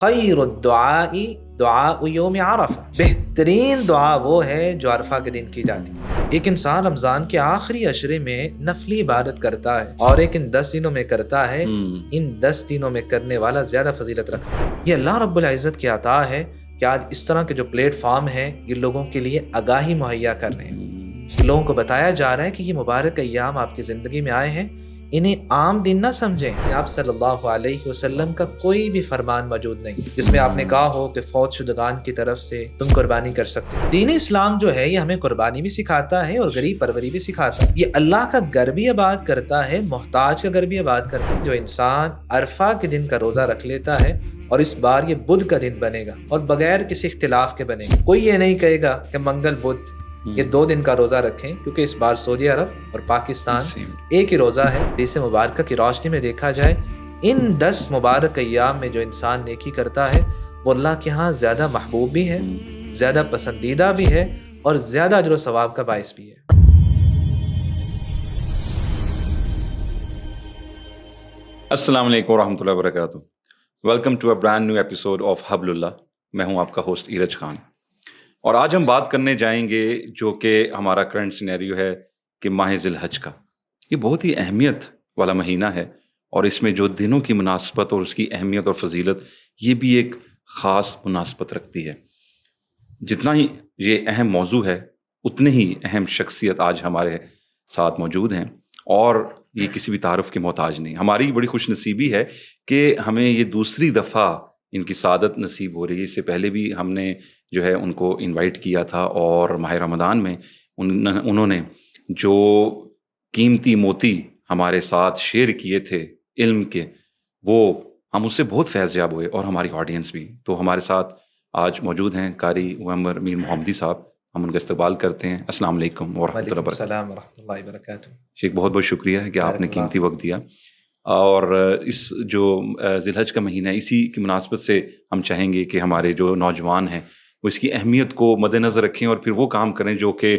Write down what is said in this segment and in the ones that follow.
خیر الدعاء دعاء یوم عرفہ، بہترین دعا وہ ہے جو عرفہ کے دن کی جاتی ہے۔ ایک انسان رمضان کے آخری عشرے میں نفلی عبادت کرتا ہے اور ایک ان 10 دنوں میں کرتا ہے، ان 10 دنوں میں کرنے والا زیادہ فضیلت رکھتا ہے۔ یہ اللہ رب العزت کی عطا ہے کہ آج اس طرح کے جو پلیٹ فارم ہیں یہ لوگوں کے لیے آگاہی مہیا کر رہے ہیں، لوگوں کو بتایا جا رہا ہے کہ یہ مبارک ایام آپ کی زندگی میں آئے ہیں، انہیں عام دن نہ سمجھیں۔ آپ صلی اللہ علیہ وسلم کا کوئی بھی فرمان موجود نہیں جس میں آپ نے کہا ہو کہ فوت شدگان کی طرف سے تم قربانی کر سکتے ہو۔ دین اسلام جو ہے یہ ہمیں قربانی بھی سکھاتا ہے اور غریب پروری بھی سکھاتا ہے۔ یہ اللہ کا گھر بھی آباد کرتا ہے، محتاج کا گھر بھی آباد کرتا ہے۔ جو انسان عرفہ کے دن کا روزہ رکھ لیتا ہے اور اس بار یہ بدھ کا دن بنے گا اور بغیر کسی اختلاف کے بنے گا، کوئی یہ نہیں کہے گا کہ منگل بدھ یہ 2 دن کا روزہ رکھیں، کیونکہ اس بار سعودی عرب اور پاکستان ایک ہی روزہ ہے۔ حدیث مبارکہ کی روشنی میں دیکھا جائے ان 10 مبارک ایام میں جو انسان نیکی کرتا ہے وہ اللہ کے ہاں زیادہ محبوب بھی ہے، زیادہ پسندیدہ بھی ہے اور زیادہ اجر و ثواب کا باعث بھی ہے۔ السلام علیکم ورحمۃ اللہ وبرکاتہ۔ Welcome to a brand new episode of حبل اللہ۔ میں ہوں آپ کا ہوسٹ ایرج خان، اور آج ہم بات کرنے جائیں گے جو کہ ہمارا کرنٹ سینیریو ہے کہ ماہ ذی الحج کا۔ یہ بہت ہی اہمیت والا مہینہ ہے، اور اس میں جو دنوں کی مناسبت اور اس کی اہمیت اور فضیلت یہ بھی ایک خاص مناسبت رکھتی ہے۔ جتنا ہی یہ اہم موضوع ہے اتنے ہی اہم شخصیت آج ہمارے ساتھ موجود ہیں، اور یہ کسی بھی تعارف کے محتاج نہیں۔ ہماری بڑی خوش نصیبی ہے کہ ہمیں یہ دوسری دفعہ ان کی سعادت نصیب ہو رہی ہے۔ اس سے پہلے بھی ہم نے جو ہے ان کو انوائٹ کیا تھا، اور ماہ رمضان میں انہوں نے جو قیمتی موتی ہمارے ساتھ شیئر کیے تھے علم کے، وہ ہم اس سے بہت فیض یاب ہوئے، اور ہماری آڈینس بھی۔ تو ہمارے ساتھ آج موجود ہیں قاری عمر میر محمدی صاحب، ہم ان کا استقبال کرتے ہیں۔ السلام علیکم ورحمۃ اللہ وبرکاتہ۔ السلام ورحمۃ اللہ وبرکاتہ۔ شیخ بہت بہت شکریہ کہ آپ نے قیمتی وقت دیا، اور اس جو ذی الحج کا مہینہ ہے اسی کی مناسبت سے ہم چاہیں گے کہ ہمارے جو نوجوان ہیں وہ اس کی اہمیت کو مد نظر رکھیں، اور پھر وہ کام کریں جو کہ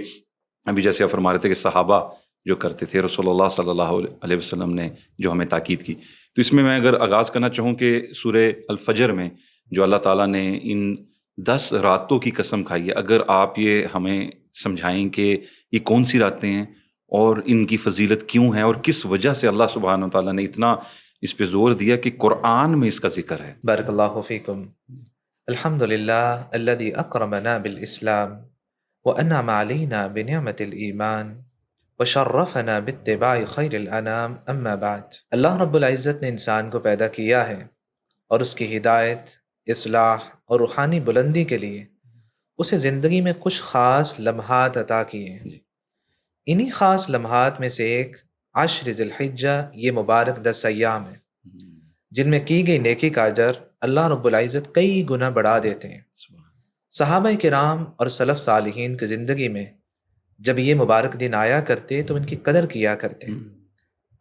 ابھی جیسے آپ فرما رہے تھے کہ صحابہ جو کرتے تھے، رسول اللہ صلی اللہ علیہ وسلم نے جو ہمیں تاکید کی۔ تو اس میں اگر آغاز کرنا چاہوں کہ سورہ الفجر میں جو اللہ تعالیٰ نے ان 10 راتوں کی قسم کھائی ہے، اگر آپ یہ ہمیں سمجھائیں کہ یہ کون سی راتیں ہیں اور ان کی فضیلت کیوں ہے، اور کس وجہ سے اللہ سبحانہ وتعالیٰ نے اتنا اس پہ زور دیا کہ قرآن میں اس کا ذکر ہے۔ بارک اللہ فیکم۔ الحمد للہ الذی اکرمنا بالاسلام وانعم علینا بنعمت الایمان وشرفنا باتباع خیر الانام، اما بعد۔ اللہ رب العزت نے انسان کو پیدا کیا ہے اور اس کی ہدایت، اصلاح اور روحانی بلندی کے لیے اسے زندگی میں کچھ خاص لمحات عطا کیے ہیں۔ انہی خاص لمحات میں سے ایک عشر ذی الحجہ، یہ مبارک 10 ایام ہیں جن میں کی گئی نیکی کا اجر اللہ رب العزت کئی گنا بڑھا دیتے ہیں۔ صحابہ کرام اور سلف صالحین کی زندگی میں جب یہ مبارک دن آیا کرتے تو ان کی قدر کیا کرتے۔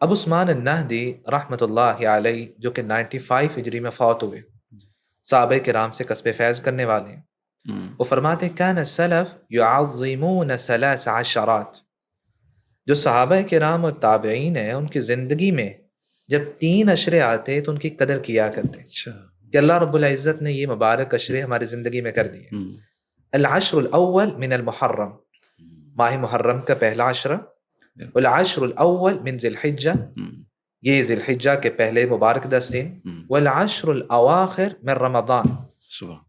ابو عثمان النہدی رحمۃ اللہ علیہ جو کہ 95 ہجری میں فوت ہوئے، صحابہ کرام سے کسب فیض کرنے والے ہیں، وہ فرماتے کان السلف یعظمون 3 عشرات۔ جو صحابہ کرام اور تابعین ہیں ان کی زندگی میں جب 3 عشرے آتے تو ان کی قدر کیا کرتے کہ اللہ رب العزت نے یہ مبارک عشرے ہماری زندگی میں کر دیے۔ العشر الاول من المحرم، ماہ محرم کا پہلا عشرہ، والعشر الاول من ذی الحجہ، یہ ذی الحجہ کے پہلے مبارک 10 دن، والعشر الاواخر من رمضان۔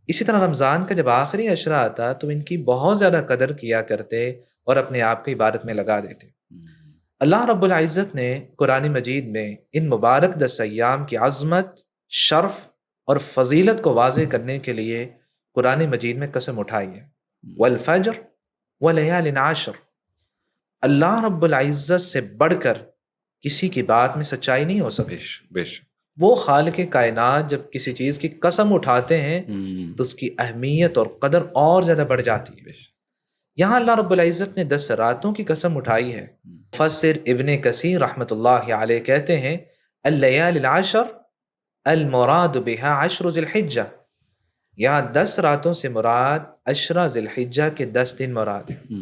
اسی طرح رمضان کا جب آخری عشرہ آتا تو ان کی بہت زیادہ قدر کیا کرتے اور اپنے آپ کو عبادت میں لگا دیتے۔ اللہ رب العزت نے قرآن مجید میں ان مبارک 10 ایام کی عظمت، شرف اور فضیلت کو واضح کرنے کے لیے قرآن مجید میں قسم اٹھائی ہے، والفجر ولیال عشر۔ اللہ رب العزت سے بڑھ کر کسی کی بات میں سچائی نہیں ہو سکتی۔ وہ خالق کائنات جب کسی چیز کی قسم اٹھاتے ہیں تو اس کی اہمیت اور قدر اور زیادہ بڑھ جاتی ہے۔ یہاں اللہ رب العزت نے 10 راتوں کی قسم اٹھائی ہے۔ مفسر ابن کثیر رحمۃ اللہ علیہ کہتے ہیں اللیال العشر المراد بها عشر ذی الحجہ، یہاں 10 راتوں سے مراد عشرہ ذی الحجہ کے 10 دن مراد ہیں،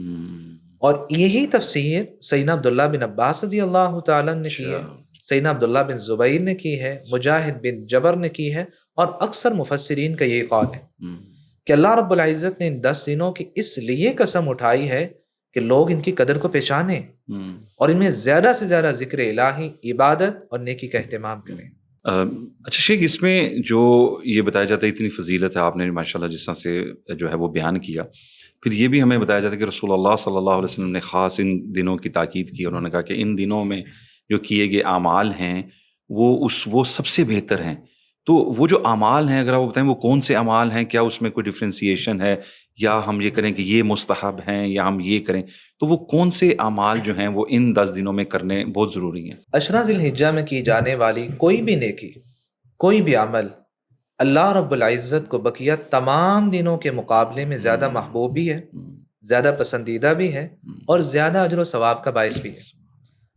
اور یہی تفسیر سیدنا عبداللہ بن عباس رضی اللہ تعالیٰ نے کی ہے۔ سیدنا عبداللہ بن زبیر نے کی ہے، مجاہد بن جبر نے کی ہے، اور اکثر مفسرین کا یہی قول ہے کہ اللہ رب العزت نے ان 10 دنوں کی اس لیے قسم اٹھائی ہے کہ لوگ ان کی قدر کو پہچانیں اور ان میں زیادہ سے زیادہ ذکر الہی، عبادت اور نیکی کا اہتمام کریں۔ اچھا شیخ، اس میں جو یہ بتایا جاتا ہے اتنی فضیلت ہے، آپ نے ماشاءاللہ جس طرح سے جو ہے وہ بیان کیا، پھر یہ بھی ہمیں بتایا جاتا ہے کہ رسول اللہ صلی اللہ علیہ وسلم نے خاص ان دنوں کی تاکید کی، انہوں نے کہا کہ ان دنوں میں جو کیے گئے اعمال ہیں وہ سب سے بہتر ہیں۔ تو وہ جو اعمال ہیں، اگر آپ بتائیں وہ کون سے اعمال ہیں، کیا اس میں کوئی ڈفرینسیشن ہے، یا ہم یہ کریں کہ یہ مستحب ہیں یا ہم یہ کریں، تو وہ کون سے اعمال جو ہیں وہ ان 10 دنوں میں کرنے بہت ضروری ہیں؟ عشرہ ذی الحجہ میں کی جانے والی کوئی بھی نیکی، کوئی بھی عمل اللہ رب العزت کو بقیہ تمام دنوں کے مقابلے میں زیادہ محبوب بھی ہے، زیادہ پسندیدہ بھی ہے، اور زیادہ اجر و ثواب کا باعث بھی ہے۔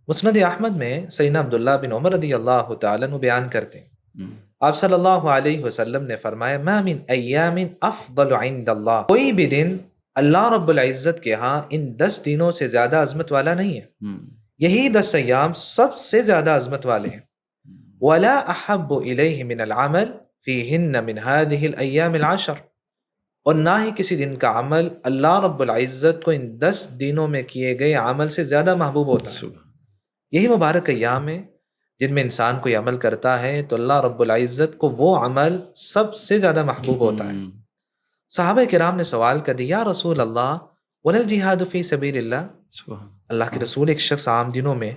مسند احمد میں سیدنا عبداللہ بن عمر رضی اللہ تعالیٰ عنہ بیان کرتے ہیں، آپ صلی اللہ علیہ وسلم نے فرمایا ما من ایام افضل عند اللہ، کوئی بھی دن اللہ رب العزت کے ہاں ان 10 دنوں سے زیادہ عظمت والا نہیں ہے، یہی 10 ایام سب سے زیادہ عظمت والے ہیں۔ ولا احب الیہ من العمل فیہن من هذه الایام العشر، اور نہ ہی کسی دن کا عمل اللہ رب العزت کو ان 10 دنوں میں کیے گئے عمل سے زیادہ محبوب ہوتا ہے۔ یہی مبارک ایام ہیں جن میں انسان کوئی عمل کرتا ہے تو اللہ رب العزت کو وہ عمل سب سے زیادہ محبوب ہوتا ہے۔ صحابہ کرام نے سوال کر دیا، یا رسول اللہ ولا الجہاد فی سبیل اللہ، اللہ کے رسول ایک شخص عام دنوں میں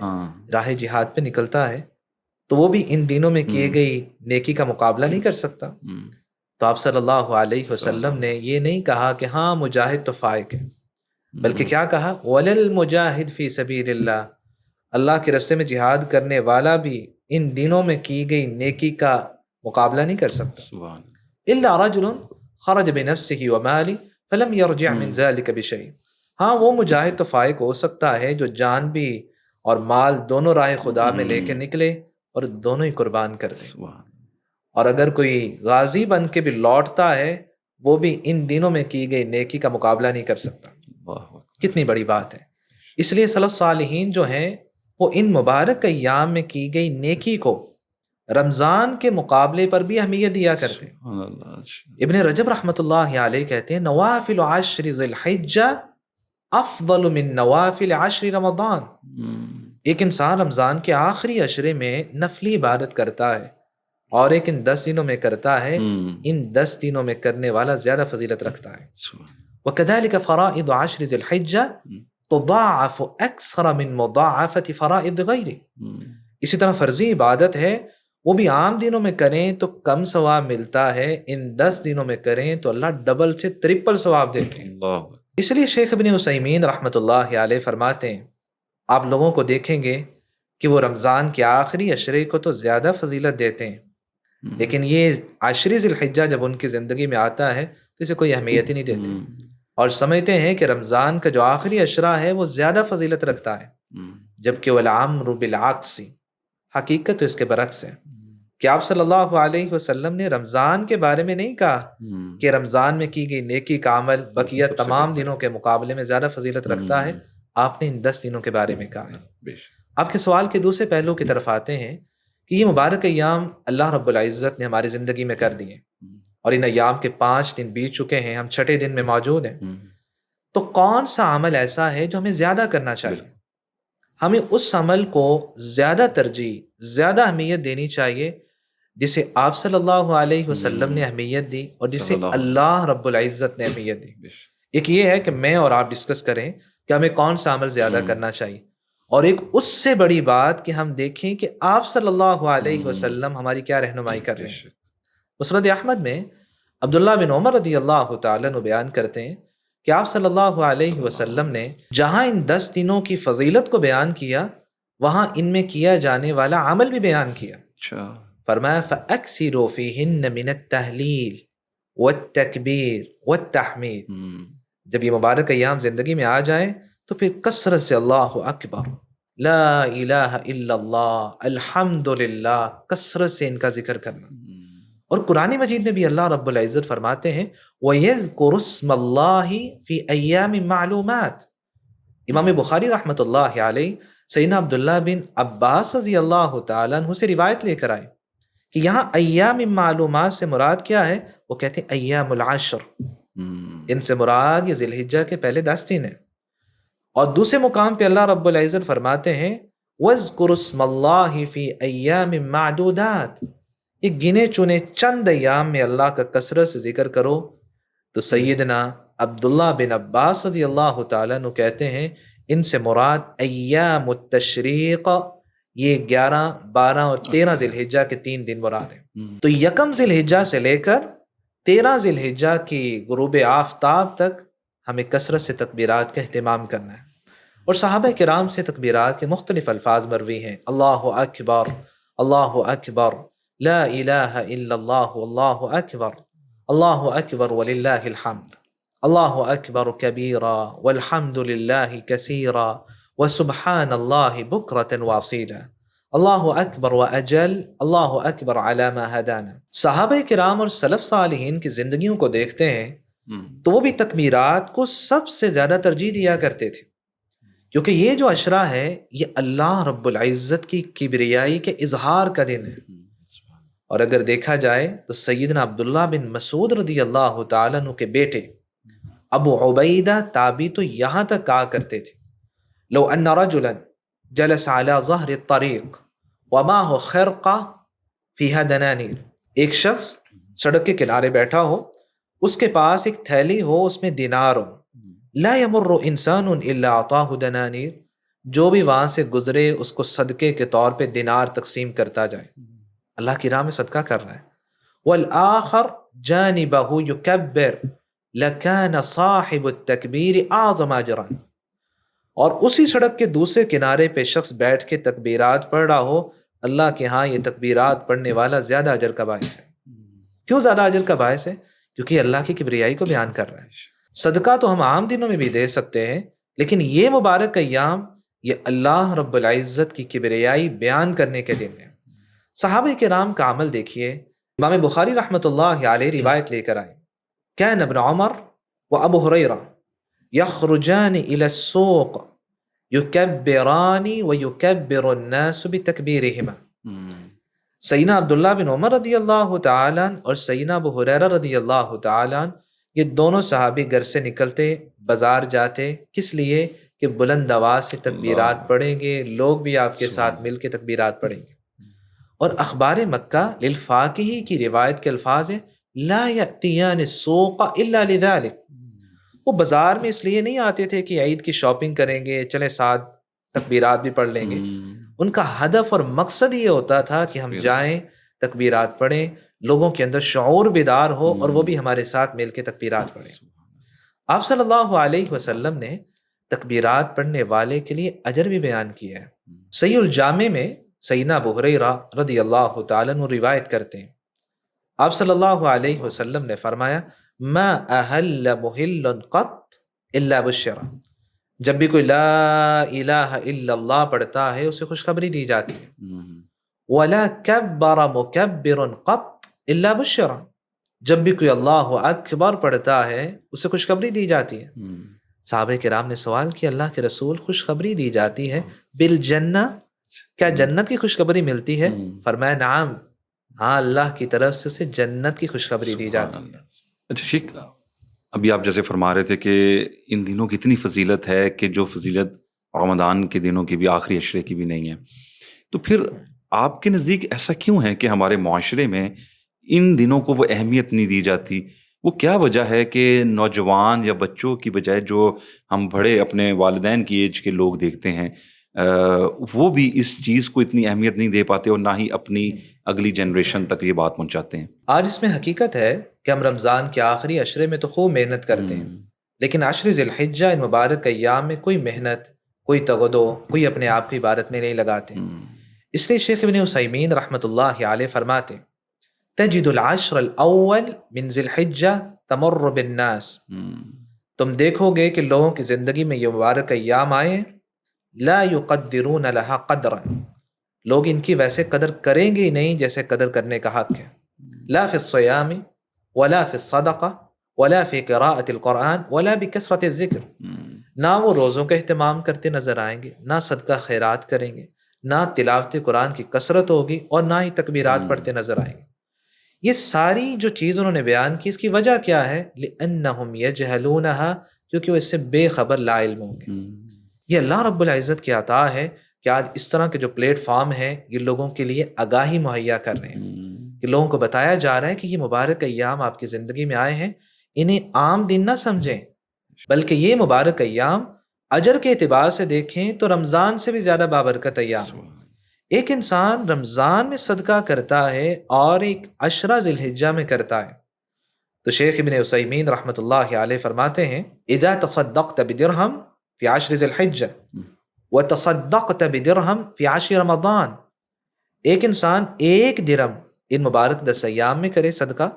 راہ جہاد پہ نکلتا ہے تو وہ بھی ان دنوں میں کیے گئی نیکی کا مقابلہ نہیں کر سکتا؟ تو آپ صلی اللہ علیہ وسلم نے یہ نہیں کہا کہ ہاں مجاہد تو فائق ہے، بلکہ کیا کہا، ولا المجاہد فی سبیل اللہ، اللہ کے راستے میں جہاد کرنے والا بھی ان دنوں میں کی گئی نیکی کا مقابلہ نہیں کر سکتا۔ الا رجل خرج بنفسه وماله فلم يرجع من ذلك بشيء، ہاں وہ مجاہد تو فائق ہو سکتا ہے جو جان بھی اور مال دونوں راہ خدا میں لے کے نکلے اور دونوں ہی قربان کر دے، اور اگر کوئی غازی بن کے بھی لوٹتا ہے وہ بھی ان دنوں میں کی گئی نیکی کا مقابلہ نہیں کر سکتا۔ کتنی بڑی بات ہے۔ اس لیے سلف صالحین جو ہیں وہ ان مبارک ایام میں کی گئی نیکی کو رمضان کے مقابلے پر بھی اہمیت دیا کرتے ہیں۔ ابن رجب رحمۃ اللہ علیہ کہتے ہیں، نوافل عشر ذی الحجہ افضل من نوافل عشر رمضان، ایک انسان رمضان کے آخری عشرے میں نفلی عبادت کرتا ہے اور ایک ان 10 دنوں میں کرتا ہے، ان 10 دنوں میں کرنے والا زیادہ فضیلت رکھتا ہے۔ وَكَذَلِكَ فَرَائِضُ عَشْرِ ذِي الْحِجَّةِ تُضَاعَفُ أَكْثَرَ مِن مُضَاعَفَةِ فَرَائِضِ غَيْرِ، اسی طرح فرضی عبادت ہے وہ بھی عام دنوں میں کریں تو کم ثواب ملتا ہے، ان 10 دنوں میں کریں تو اللہ ڈبل سے ٹرپل ثواب دیتے ہیں۔ اس لیے شیخ ابن عثیمین رحمۃ اللہ علیہ فرماتے ہیں، آپ لوگوں کو دیکھیں گے کہ وہ رمضان کے آخری عشرے کو تو زیادہ فضیلت دیتے ہیں، لیکن یہ عشر ذی الحجہ جب ان کی زندگی میں آتا ہے تو اسے کوئی اہمیت ہی نہیں دیتے، اور سمجھتے ہیں کہ رمضان کا جو آخری عشرہ ہے وہ زیادہ فضیلت رکھتا ہے، جبکہ والامر بالعکس، حقیقت تو اس کے برعکس ہے کہ آپ صلی اللہ علیہ وسلم نے رمضان کے بارے میں نہیں کہا کہ رمضان میں کی گئی نیکی کا عمل بقیہ تمام دنوں کے مقابلے میں زیادہ فضیلت رکھتا ہے، آپ نے ان 10 دنوں کے بارے میں کہا ہے۔ آپ کے سوال کے دوسرے پہلو کی طرف آتے ہیں کہ یہ مبارک ایام اللہ رب العزت نے ہماری زندگی میں کر دیے، اور ان ایام کے 5 دن بیت چکے ہیں، ہم 6 دن میں موجود ہیں، تو کون سا عمل ایسا ہے جو ہمیں زیادہ کرنا چاہیے؟ ہمیں اس عمل کو زیادہ ترجیح، زیادہ اہمیت دینی چاہیے جسے آپ صلی اللہ علیہ وسلم نے اہمیت دی اور جسے اللہ رب العزت نے اہمیت دی۔ ایک یہ ہے کہ میں اور آپ ڈسکس کریں کہ ہمیں کون سا عمل زیادہ کرنا چاہیے، اور ایک اس سے بڑی بات کہ ہم دیکھیں کہ آپ صلی اللہ علیہ وسلم ہماری کیا رہنمائی کر رہے ہیں۔ مسند احمد میں عبداللہ بن عمر رضی اللہ تعالیٰ عنہ بیان کرتے ہیں کہ آپ صلی اللہ علیہ وسلم نے جہاں ان 10 دنوں کی فضیلت کو بیان کیا وہاں ان میں کیا جانے والا عمل بھی بیان کیا۔ فرمایا فَأَكْثِرُوا فِيهِنَّ مِنَ التَّهْلِيلِ وَالتَّكْبِيرِ وَالتَّحْمِيدِ، جب یہ مبارک ایام زندگی میں آ جائیں تو پھر کثرت سے اللہ اکبر، لا الہ الا اللہ، الحمد للہ، کثرت سے ان کا ذکر کرنا۔ اور قرآن مجید میں بھی اللہ رب العزت فرماتے ہیں وَيَذْكُرُ اسْمَ اللَّهِ فِي أَيَّامٍ مَعْلُومَاتٍ، امام بخاری رحمۃ اللہ علیہ سیدنا عبداللہ بن عباس رضی اللہ تعالیٰ عنہ سے روایت لے کر آئے کہ یہاں ایام معلومات سے مراد کیا ہے؟ وہ کہتے ہیں ایام العشر، ان سے مراد یہ ذی الحجہ کے پہلے 10 دن ہیں۔ اور دوسرے مقام پہ اللہ رب العزت فرماتے ہیں وَاذْكُرُوا اسْمَ اللَّهِ فِي أَيَّامٍ مَعْدُودَاتٍ، یہ گنے چنے چند ایام میں اللہ کا کثرت سے ذکر کرو۔ تو سیدنا عبداللہ بن عباس رضی اللہ تعالیٰ عنہ کہتے ہیں ان سے مراد ایام التشریق، یہ 11، 12 اور 13 ذی الحجہ کے 3 دن مراد ہیں۔ تو یکم ذی الحجہ سے لے کر 13 ذی الحجہ کی غروب آفتاب تک ہمیں کثرت سے تکبیرات کا اہتمام کرنا ہے۔ اور صحابہ کرام سے تکبیرات کے مختلف الفاظ مروی ہیں، اللہ اکبر، اللہ اکبر، لا الہ الا اللہ، اللہ اکبر، اللہ اکبر وللہ الحمد، اللہ اکبر کبیرا والحمد للہ کثیرا وسبحان اللہ بکرۃ واصیلا، اللہ اکبر واجل، اللہ اکبر علی ما ہدانا۔ صحابہ کرام اور سلف صالحین کی زندگیوں کو دیکھتے ہیں تو وہ بھی تکبیرات کو سب سے زیادہ ترجیح دیا کرتے تھے، کیونکہ یہ جو عشرہ ہے یہ اللہ رب العزت کی کبریائی کے اظہار کا دن ہے۔ اور اگر دیکھا جائے تو سیدنا عبداللہ بن مسعود رضی اللہ تعالیٰ عنہ کے بیٹے ابو عبیدہ تابعی تو یہاں تک کہا کرتے تھے لو ان رجلا جلس على ظہر الطریق ومعه خرقہ فیہا دنانیر، ایک شخص سڑک کے کنارے بیٹھا ہو، اس کے پاس ایک تھیلی ہو، اس میں دینار ہو، لا یمر انسان الا اعطاہ دنانیر، جو بھی وہاں سے گزرے اس کو صدقے کے طور پہ دینار تقسیم کرتا جائے، اللہ کی راہ میں صدقہ کر رہا ہے۔ والآخر جانبہ یکبر لکان صاحب التکبیر اعظم اجرا، اور اسی سڑک کے دوسرے کنارے پہ شخص بیٹھ کے تکبیرات پڑھ رہا ہو، اللہ کے ہاں یہ تکبیرات پڑھنے والا زیادہ اجر کا باعث ہے۔ کیوں زیادہ اجر کا باعث ہے؟ کیونکہ اللہ کی کبریائی کو بیان کر رہا ہے۔ صدقہ تو ہم عام دنوں میں بھی دے سکتے ہیں، لیکن یہ مبارک ایام یہ اللہ رب العزت کی کبریائی بیان کرنے کے دن ہیں۔ صحابہ کرام کا عمل دیکھیے، امام بخاری رحمۃ اللہ علیہ روایت لے کر آئے، کان ابن عمر و ابو ہریرہ یخرجان الی السوق یکبران و یکبر الناس بتکبیرہما۔ سیدنا عبداللہ بن عمر رضی اللہ تعالیٰ عنہ اور سیدنا ابو ہریرہ رضی اللہ تعالیٰ عنہ، یہ دونوں صحابی گھر سے نکلتے بازار جاتے، کس لیے کہ بلند آواز سے تکبیرات پڑھیں گے، لوگ بھی آپ کے ساتھ مل کے تکبیرات پڑھیں گے۔ اور اخبار مکہ للفاقہی کی روایت کے الفاظ ہیں لا یأتیان السوق الا لذلک، وہ بازار میں اس لیے نہیں آتے تھے کہ عید کی شاپنگ کریں گے، چلے ساتھ تکبیرات بھی پڑھ لیں گے، ان کا ہدف اور مقصد یہ ہوتا تھا کہ ہم جائیں تکبیرات پڑھیں، لوگوں کے اندر شعور بیدار ہو اور وہ بھی ہمارے ساتھ مل کے تکبیرات پڑھیں۔ آپ صلی اللہ علیہ وسلم نے تکبیرات پڑھنے والے کے لیے اجر بھی بیان کیا ہے۔ صحیح الجامع میں سیدنا ابو ہریرہ رضی اللہ تعالیٰ عنہ روایت کرتے ہیں، آپ صلی اللہ علیہ وسلم نے فرمایا ما اہل محل قط الا بشر، جب بھی کوئی لا الہ الا اللہ پڑھتا ہے اسے خوشخبری دی جاتی ہے۔ ولا کبر مکبر قط الا بشر، جب بھی کوئی اللہ اکبر پڑھتا ہے اسے خوشخبری دی جاتی ہے۔ صحابہ کرام نے سوال کیا اللہ کے رسول خوشخبری دی جاتی ہے بالجنہ، کیا جنت کی خوشخبری ملتی ہے؟ فرمایا نعم، ہاں اللہ کی طرف سے اسے جنت کی خوشخبری دی جاتی ہے۔ اچھا شیخ، ابھی آپ جیسے فرما رہے تھے کہ ان دنوں کی اتنی فضیلت ہے کہ جو فضیلت رمضان کے دنوں کی بھی، آخری عشرے کی بھی نہیں ہے، تو پھر آپ کے نزدیک ایسا کیوں ہے کہ ہمارے معاشرے میں ان دنوں کو وہ اہمیت نہیں دی جاتی؟ وہ کیا وجہ ہے کہ نوجوان یا بچوں کی بجائے جو ہم بڑے اپنے والدین کی ایج کے لوگ دیکھتے ہیں وہ بھی اس چیز کو اتنی اہمیت نہیں دے پاتے اور نہ ہی اپنی اگلی جنریشن تک یہ بات پہنچاتے ہیں؟ آج اس میں حقیقت ہے کہ ہم رمضان کے آخری عشرے میں تو خوب محنت کرتے ہیں، لیکن عشر ذی الحجہ ان مبارک ایام میں کوئی محنت، کوئی تغدو، کوئی اپنے آپ کی عبادت میں نہیں لگاتے۔ اس لیے شیخ ابن عثیمین رحمۃ اللہ علیہ فرماتے تجد العشر الاول من ذی الحجہ تمر بالناس، تم دیکھو گے کہ لوگوں کی زندگی میں یہ مبارک ایام آئے لا یقدرون لها قدرا، لوگ ان کی ویسے قدر کریں گے ہی نہیں جیسے قدر کرنے کا حق ہے، لا فی الصیام ولا فی الصدقہ ولا فی قراءۃ القرآن ولا بکثرت الذکر، نہ وہ روزوں کا اہتمام کرتے نظر آئیں گے، نہ صدقہ خیرات کریں گے، نہ تلاوت قرآن کی کثرت ہوگی، اور نہ ہی تکبیرات پڑھتے نظر آئیں گے۔ یہ ساری جو چیز انہوں نے بیان کی، اس کی وجہ کیا ہے؟ لِأَنَّهُمْ يَجْهَلُونَهَا، کیونکہ وہ اس سے بے خبر لا علم ہوں گے۔ یہ اللہ رب العزت کی عطا ہے کہ آج اس طرح کے جو پلیٹ فارم ہیں یہ لوگوں کے لیے آگاہی مہیا کر رہے ہیں، کہ لوگوں کو بتایا جا رہا ہے کہ یہ مبارک ایام آپ کی زندگی میں آئے ہیں، انہیں عام دن نہ سمجھیں، بلکہ یہ مبارک ایام اجر کے اعتبار سے دیکھیں تو رمضان سے بھی زیادہ بابرکت ایام۔ ایک انسان رمضان میں صدقہ کرتا ہے اور ایک عشرہ ذی الحجہ میں کرتا ہے، تو شیخ ابن عثیمین رحمۃ اللہ علیہ فرماتے ہیں اذا تصدقت بدرہم فی عشر ذی الحجہ وتصدقت بدرہم فی عشر رمضان، ایک انسان ایک درہم ان مبارک 10 ایام میں کرے صدقہ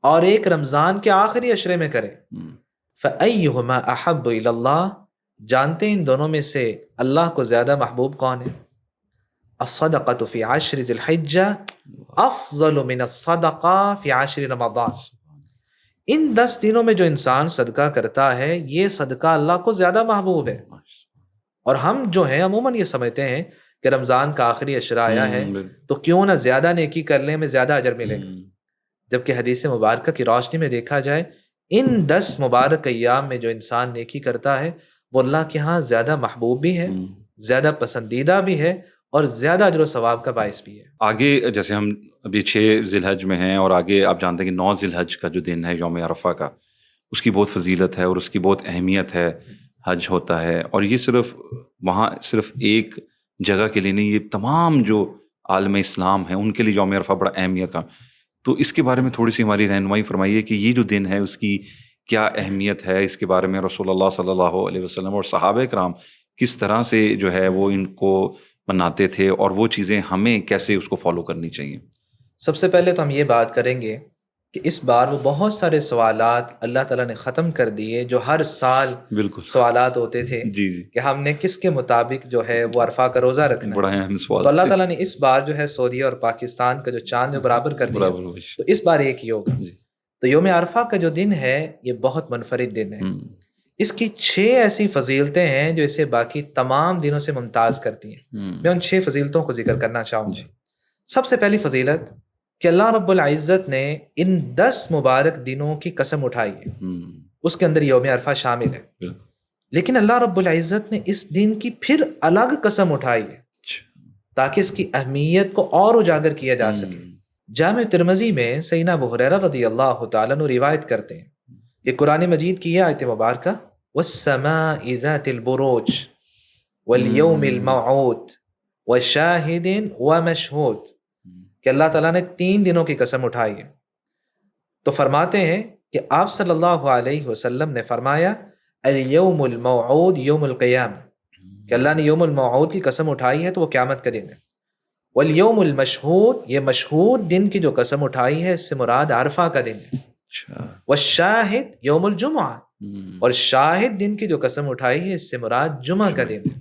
اور ایک رمضان کے آخری عشرے میں کرے، فَأَيُّهُمَا أَحَبُّ إِلَى اللَّهِ، جانتے ہیں ان دونوں میں سے اللہ کو زیادہ محبوب کون ہے؟ الصدقۃ فی عشر ذی الحجہ افضل من الصدقہ فی عشر رمضان، ان 10 دنوں میں جو انسان صدقہ کرتا ہے یہ صدقہ اللہ کو زیادہ محبوب ہے۔ اور ہم جو ہیں عموماً یہ سمجھتے ہیں کہ رمضان کا آخری عشرہ آیا ہے تو کیوں نہ زیادہ نیکی کر لیں، ہمیں زیادہ اجر ملے گا، جبکہ حدیث مبارکہ کی روشنی میں دیکھا جائے ان 10 مبارک ایام میں جو انسان نیکی کرتا ہے وہ اللہ کے ہاں زیادہ محبوب بھی ہے، زیادہ پسندیدہ بھی ہے، اور زیادہ اجر و ثواب کا باعث بھی ہے۔ آگے جیسے ہم ابھی 6 ذی الحج میں ہیں، اور آگے آپ جانتے ہیں کہ 9 ذی الحج کا جو دن ہے یوم عرفہ کا، اس کی بہت فضیلت ہے اور اس کی بہت اہمیت ہے، حج ہوتا ہے، اور یہ صرف وہاں صرف ایک جگہ کے لیے نہیں، یہ تمام جو عالم اسلام ہیں ان کے لیے یوم عرفہ بڑا اہمیت کا۔ تو اس کے بارے میں تھوڑی سی ہماری رہنمائی فرمائیے کہ یہ جو دن ہے اس کی کیا اہمیت ہے، اس کے بارے میں رسول اللہ صلی اللہ علیہ وسلم اور صحابہ کرام کس طرح سے جو ہے وہ ان کو مناتے تھے، اور وہ چیزیں ہمیں کیسے اس کو فالو کرنی چاہیے۔ سب سے پہلے تو ہم یہ بات کریں گے کہ اس بار وہ بہت سارے سوالات اللہ تعالیٰ نے ختم کر دیے جو ہر سال بالکل سوالات ہوتے تھے جی جی، کہ ہم نے کس کے مطابق جو ہے وہ عرفہ کا روزہ رکھنا ہے۔ بڑا اہم سوال تو اللہ تعالیٰ نے اس بار جو ہے سعودیہ اور پاکستان کا جو چاند ہے برابر کر دیا، برابر ہوئی۔ تو اس بار ایک ہی ہوگا۔ جی۔ تو یوم عرفہ کا جو دن ہے یہ بہت منفرد دن ہے، اس کی 6 ایسی فضیلتیں ہیں جو اسے باقی تمام دنوں سے ممتاز کرتی ہیں۔ میں ان 6 فضیلتوں کو ذکر کرنا چاہوں گا۔ سب سے پہلی فضیلت کہ اللہ رب العزت نے ان 10 مبارک دنوں کی قسم اٹھائی ہے، اس کے اندر یوم عرفہ شامل ہے، لیکن اللہ رب العزت نے اس دن کی پھر الگ قسم اٹھائی ہے تاکہ اس کی اہمیت کو اور اجاگر کیا جا سکے۔ جامع ترمذی میں سیدنا ابو ہریرہ رضی اللہ تعالیٰ عنہ روایت کرتے ہیں، یہ قرآن مجید کی یہ آیت مبارکہ وَالسَّمَاءِ ذَاتِ الْبُرُوجِ وَالْيَوْمِ الْمَوْعُودِ وَشَاهِدٍ وَمَشْهُودٍ، کہ اللہ تعالیٰ نے 3 دنوں کی قسم اٹھائی ہے۔ تو فرماتے ہیں کہ آپ صلی اللہ علیہ وسلم نے فرمایا الیوم الموعود یوم القیامہ، کہ اللہ نے یوم الموعود کی قسم اٹھائی ہے تو وہ قیامت کا دن ہے۔ والیوم المشہود، یہ مشہود دن کی جو قسم اٹھائی ہے اس سے مراد عرفہ کا دن ہے۔ والشاہد یوم الجمعہ، اور شاہد دن کی جو قسم اٹھائی ہے اس سے مراد جمعہ کا دن ہے۔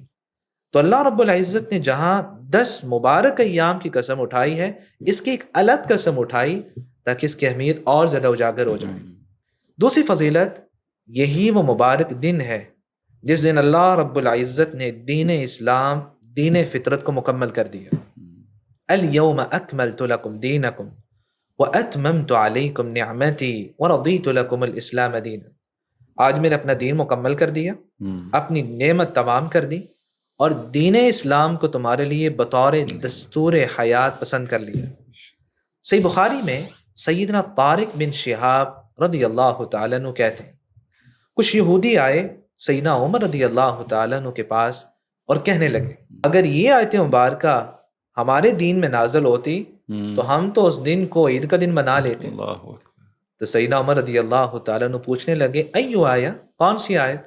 تو اللہ رب العزت نے جہاں 10 مبارک ایام کی قسم اٹھائی ہے، اس کی ایک الگ قسم اٹھائی تاکہ اس کی اہمیت اور زیادہ اجاگر ہو جائے۔ دوسری فضیلت، یہی وہ مبارک دن ہے جس دن اللہ رب العزت نے دین اسلام، دین فطرت کو مکمل کر دیا۔ الیوم اکملت لکم دینکم واتممت علیکم نعمتی ورضیت لکم الاسلام دینا، آج میں نے اپنا دین مکمل کر دیا، اپنی نعمت تمام کر دی، اور دین اسلام کو تمہارے لیے بطور دستور حیات پسند کر لیا۔ صحیح بخاری میں سیدنا طارق بن شہاب رضی اللہ تعالیٰ عنہ کہتے ہیں، کچھ یہودی آئے سیدنا عمر رضی اللہ تعالیٰ عنہ کے پاس اور کہنے لگے اگر یہ آیت مبارکہ ہمارے دین میں نازل ہوتی تو ہم تو اس دن کو عید کا دن بنا لیتے۔ تو سیدنا عمر رضی اللہ تعالیٰ عنہ پوچھنے لگے ایو آیا، کون سی آیت؟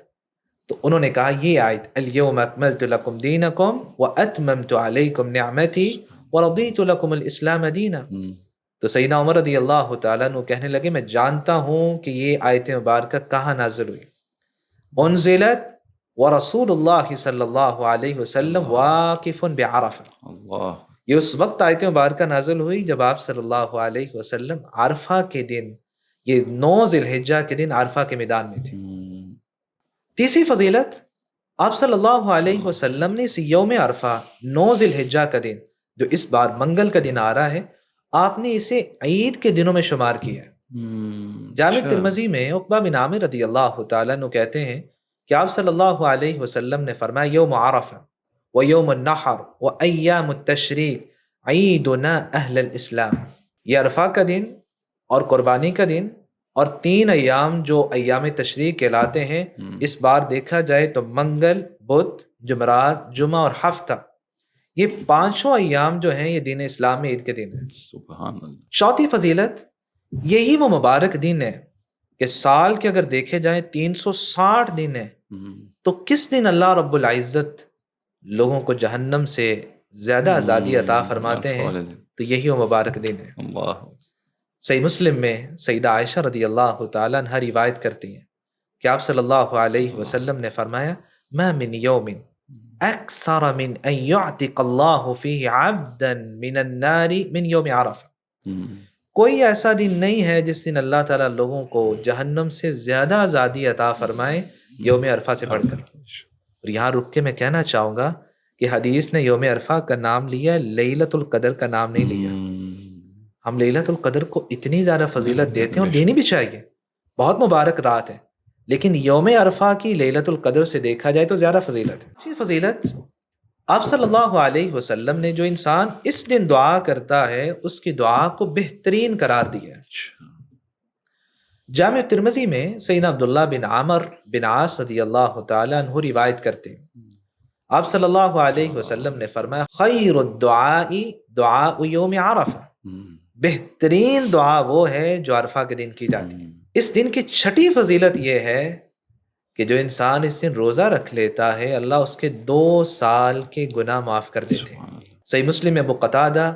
تو انہوں نے کہا یہ آیت الیوم اکملت لکم دینکم واتممت علیکم نعمتی ورضیت لکم الاسلام دینا۔ تو سیدنا عمر رضی اللہ تعالیٰ عنہ کہنے لگے میں جانتا ہوں کہ یہ آیت مبارکہ کہاں نازل ہوئی، انزلت ورسول اللہ صلی اللہ علیہ وسلم واقف بعرفہ، یہ اس وقت آیت مبارکہ نازل ہوئی جب آپ صلی اللہ علیہ وسلم عرفہ کے دن، یہ 9 ذی الحجہ کے دن عرفہ کے میدان میں تھے۔ تیسری فضیلت آپ صلی اللہ علیہ وسلم نے اس یوم عرفہ 9 ذی الحجہ کا دن جو اس بار منگل کا دن آ رہا ہے، آپ نے اسے عید کے دنوں میں شمار کیا ہے۔ جامع اچھا ترمذی میں عقبہ بن عامر رضی اللہ تعالیٰ عنہ کہتے ہیں کہ آپ صلی اللہ علیہ وسلم نے فرمایا یوم عرفہ و یوم النحر و ایام التشریق عیدنا اہل الاسلام، یہ عرفہ کا دن اور قربانی کا دن اور 3 ایام جو ایام تشریق کہلاتے ہیں، اس بار دیکھا جائے تو منگل، بدھ، جمعرات، جمعہ اور ہفتہ، یہ 5 ایام جو ہیں یہ دین اسلام میں عید کے دن ہیں۔ سبحان اللہ۔ چوتھی فضیلت، یہی وہ مبارک دن ہے کہ سال کے اگر دیکھے جائیں 360 دن ہیں، تو کس دن اللہ رب العزت لوگوں کو جہنم سے زیادہ آزادی عطا فرماتے ہیں، تو یہی وہ مبارک دن ہے۔ اللہ۔ صحیح مسلم میں سیدہ عائشہ رضی اللہ تعالیٰ عنہ روایت کرتی ہیں کہ آپ صلی اللہ علیہ وسلم نے فرمایا ما من یوم اکثر من ان یعتق اللہ فیہ عبدا من النار من یوم عرفہ، کوئی ایسا دن نہیں ہے جس دن اللہ تعالیٰ لوگوں کو جہنم سے زیادہ آزادی عطا فرمائے یوم عرفہ سے بڑھ کر۔ اور یہاں رک کے میں کہنا چاہوں گا کہ حدیث نے یوم عرفہ کا نام لیا، لیلۃ القدر کا نام نہیں لیا۔ ہم لیلۃ القدر کو اتنی زیادہ فضیلت دیتے ہیں اور دینی بھی چاہیے، بہت مبارک رات ہے، لیکن یوم عرفہ کی لیلۃ القدر سے دیکھا جائے تو زیادہ فضیلت ہے۔ اچھی فضیلت، آپ صلی اللہ علیہ وسلم نے جو انسان اس دن دعا کرتا ہے اس کی دعا کو بہترین قرار دیا ہے۔ جامع ترمذی میں سیدنا عبداللہ بن عامر بن عاص رضی اللہ تعالیٰ عنہ روایت کرتے ہیں، آپ صلی اللہ علیہ وسلم نے فرمایا خیر الدعاء دعاء یوم عرفہ، بہترین دعا وہ ہے جو عرفہ کے دن کی جاتی ہے۔ اس دن کی چھٹی فضیلت یہ ہے کہ جو انسان اس دن روزہ رکھ لیتا ہے اللہ اس کے 2 سال کے گناہ معاف کر دیتے ہیں۔ صحیح مسلم میں ابو قتادہ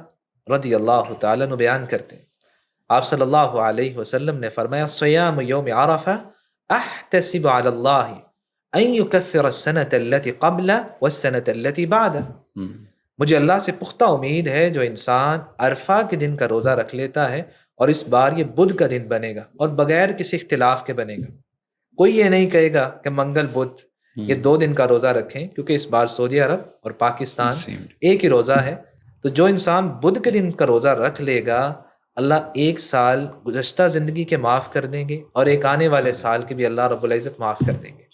رضی اللہ تعالیٰ عنہ بیان کرتے ہیں، آپ صلی اللہ علیہ وسلم نے فرمایا صیام یوم عرفہ احتسب علی اللہ ان یکفر السنة التي قبل والسنة التي بعد، مجھے اللہ سے پختہ امید ہے جو انسان عرفہ کے دن کا روزہ رکھ لیتا ہے اور اس بار یہ بدھ کا دن بنے گا اور بغیر کسی اختلاف کے بنے گا، کوئی یہ نہیں کہے گا کہ منگل بدھ یہ 2 دن کا روزہ رکھیں، کیونکہ اس بار سعودی عرب اور پاکستان ایک ہی روزہ ہے، تو جو انسان بدھ کے دن کا روزہ رکھ لے گا اللہ 1 سال گزشتہ زندگی کے معاف کر دیں گے اور ایک آنے والے سال کے بھی اللہ رب العزت معاف کر دیں گے۔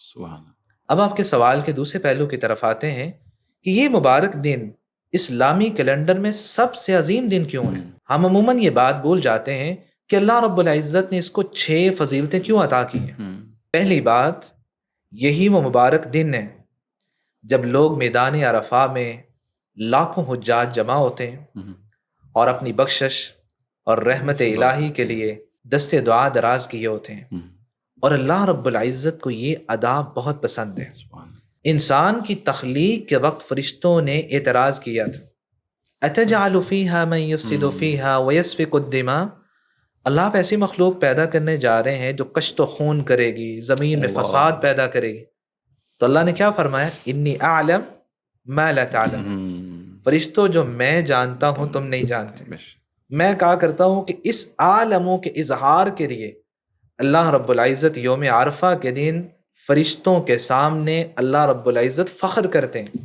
اب آپ کے سوال کے دوسرے پہلو کی طرف آتے ہیں کہ یہ مبارک دن اسلامی کیلنڈر میں سب سے عظیم دن کیوں ہے؟ ہم عموماً یہ بات بھول جاتے ہیں کہ اللہ رب العزت نے اس کو 6 فضیلتیں کیوں عطا کی ہیں۔ پہلی بات، یہی وہ مبارک دن ہے جب لوگ میدان عرفہ میں لاکھوں حجاج جمع ہوتے ہیں اور اپنی بخشش اور رحمت الہی کے لیے دست دعا دراز کیے ہوتے ہیں، اور اللہ رب العزت کو یہ ادا بہت پسند ہے۔ انسان کی تخلیق کے وقت فرشتوں نے اعتراض کیا تھا، اتجعل فیہا من یفسد فیہا ویسفک الدماء، اللہ آپ ایسی مخلوق پیدا کرنے جا رہے ہیں جو کشت و خون کرے گی، زمین میں فساد پیدا کرے گی، تو اللہ نے کیا فرمایا انی اعلم ما لا تعلم، فرشتوں جو میں جانتا ہوں تم نہیں جانتے، میں کہا کرتا ہوں کہ اس عالموں کے اظہار کے لیے اللہ رب العزت یوم عرفہ کے دن فرشتوں کے سامنے اللہ رب العزت فخر کرتے ہیں،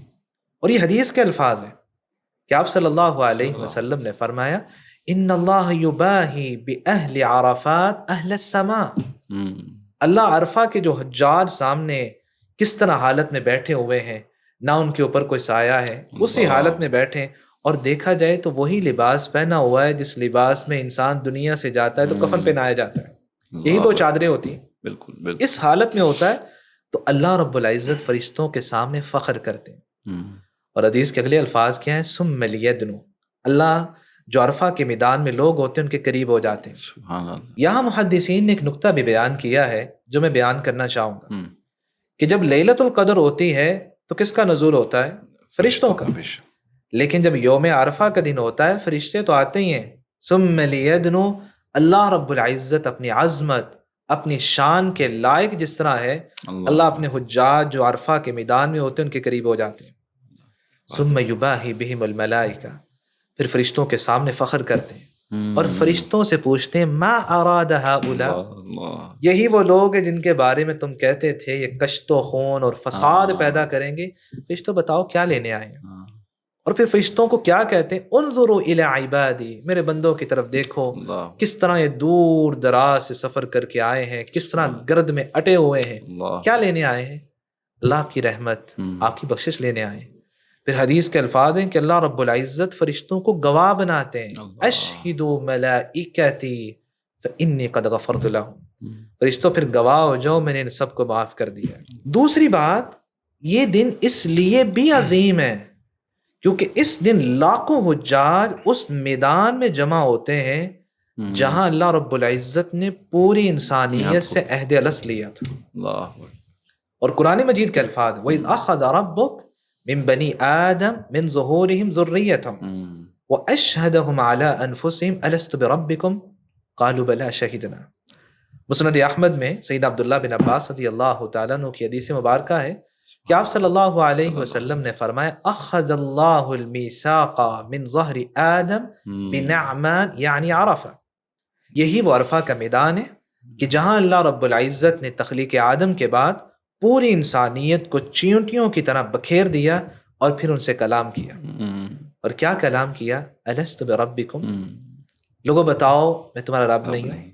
اور یہ حدیث کے الفاظ ہیں کہ آپ صلی اللہ علیہ وسلم نے فرمایا ان اللہ یباہی باہل عرفات اہل السماء، اللہ عرفہ کے جو حجاج سامنے کس طرح حالت میں بیٹھے ہوئے ہیں، نہ ان کے اوپر کوئی سایہ ہے، اسی حالت میں بیٹھے، اور دیکھا جائے تو وہی لباس پہنا ہوا ہے جس لباس میں انسان دنیا سے جاتا ہے تو کفن پہنایا جاتا ہے، یہی تو چادریں ہوتی ہیں، بالکل اس حالت میں ہوتا ہے، تو اللہ رب العزت فرشتوں کے سامنے فخر کرتے ہیں۔ اور حدیث کے اگلے الفاظ کیا ہیں ثم لیدنو، اللہ جو عرفہ کے میدان میں لوگ ہوتے ہیں ان کے قریب ہو جاتے ہیں۔ سبحان اللہ۔ یہاں محدثین نے ایک نقطہ بھی بیان کیا ہے جو میں بیان کرنا چاہوں گا کہ جب لیلۃ القدر ہوتی ہے تو کس کا نزول ہوتا ہے؟ فرشتوں کا، لیکن جب یوم عرفہ کا دن ہوتا ہے فرشتے تو آتے ہی ہیں، ثم لیدنو، اللہ رب العزت اپنی عظمت اپنی شان کے لائق جس طرح ہے اللہ اپنے حجاج جو عرفہ کے میدان میں ہوتے ہیں ان کے قریب ہو جاتے ہیں۔ ثم یباہی بہم الملائکہ، پھر فرشتوں کے سامنے فخر کرتے ہیں، اور فرشتوں سے پوچھتے ہیں ما اراد ہؤلاء، اللہ، یہی وہ لوگ ہیں جن کے بارے میں تم کہتے تھے یہ کشت و خون اور فساد پیدا کریں گے، فرشتوں بتاؤ کیا لینے آئے ہیں؟ اور پھر فرشتوں کو کیا کہتے ہیں؟ انظروا الی عبادی، میرے بندوں کی طرف دیکھو، اللہ، کس طرح یہ دور دراز سے سفر کر کے آئے ہیں، کس طرح گرد میں اٹے ہوئے ہیں، اللہ، کیا لینے آئے ہیں؟ اللہ آپ کی رحمت، آپ کی بخشش لینے آئے ہیں۔ پھر حدیث کے الفاظ ہیں کہ اللہ رب العزت فرشتوں کو گواہ بناتے ہیں، اللہ، اشہدوا ملائکتی فانی قد غفرت لہم، فرشتوں پھر گواہ ہو جاؤ میں نے ان سب کو معاف کر دیا ہے۔ دوسری بات، یہ دن اس لیے بھی عظیم ہے کیونکہ اس دن لاکھوں حجاج اس میدان میں جمع ہوتے ہیں جہاں اللہ رب العزت نے پوری انسانیت سے عہد الست لیا تھا۔ اللہ، اور قرآن مجید کے الفاظ وَإِذْ أَخَذَ رَبُّكَ مِن بَنِي آدَمَ مِن ظُهُورِهِمْ ذُرِّيَّتَهُمْ وَأَشْهَدَهُمْ عَلَىٰ أَنفُسِهِمْ أَلَسْتُ بِرَبِّكُمْ قَالُوا بَلَىٰ شَهِدْنَا۔ مسند احمد میں سیدنا عبداللہ بن عباس رضی اللہ تعالیٰ عنہ کی حدیث مبارکہ ہے کہ آپ صلی اللہ علیہ وسلم نے فرمایا اخذ اللہ المیثاق من ظہر آدم بنعمان یعنی عرفہ، یہی وہ عرفہ کا میدان ہے کہ جہاں اللہ رب العزت نے تخلیق آدم کے بعد پوری انسانیت کو چیونٹیوں کی طرح بکھیر دیا اور پھر ان سے کلام کیا۔ اور کیا کلام کیا؟ الست بربکم، لوگوں بتاؤ میں تمہارا رب نہیں ہوں۔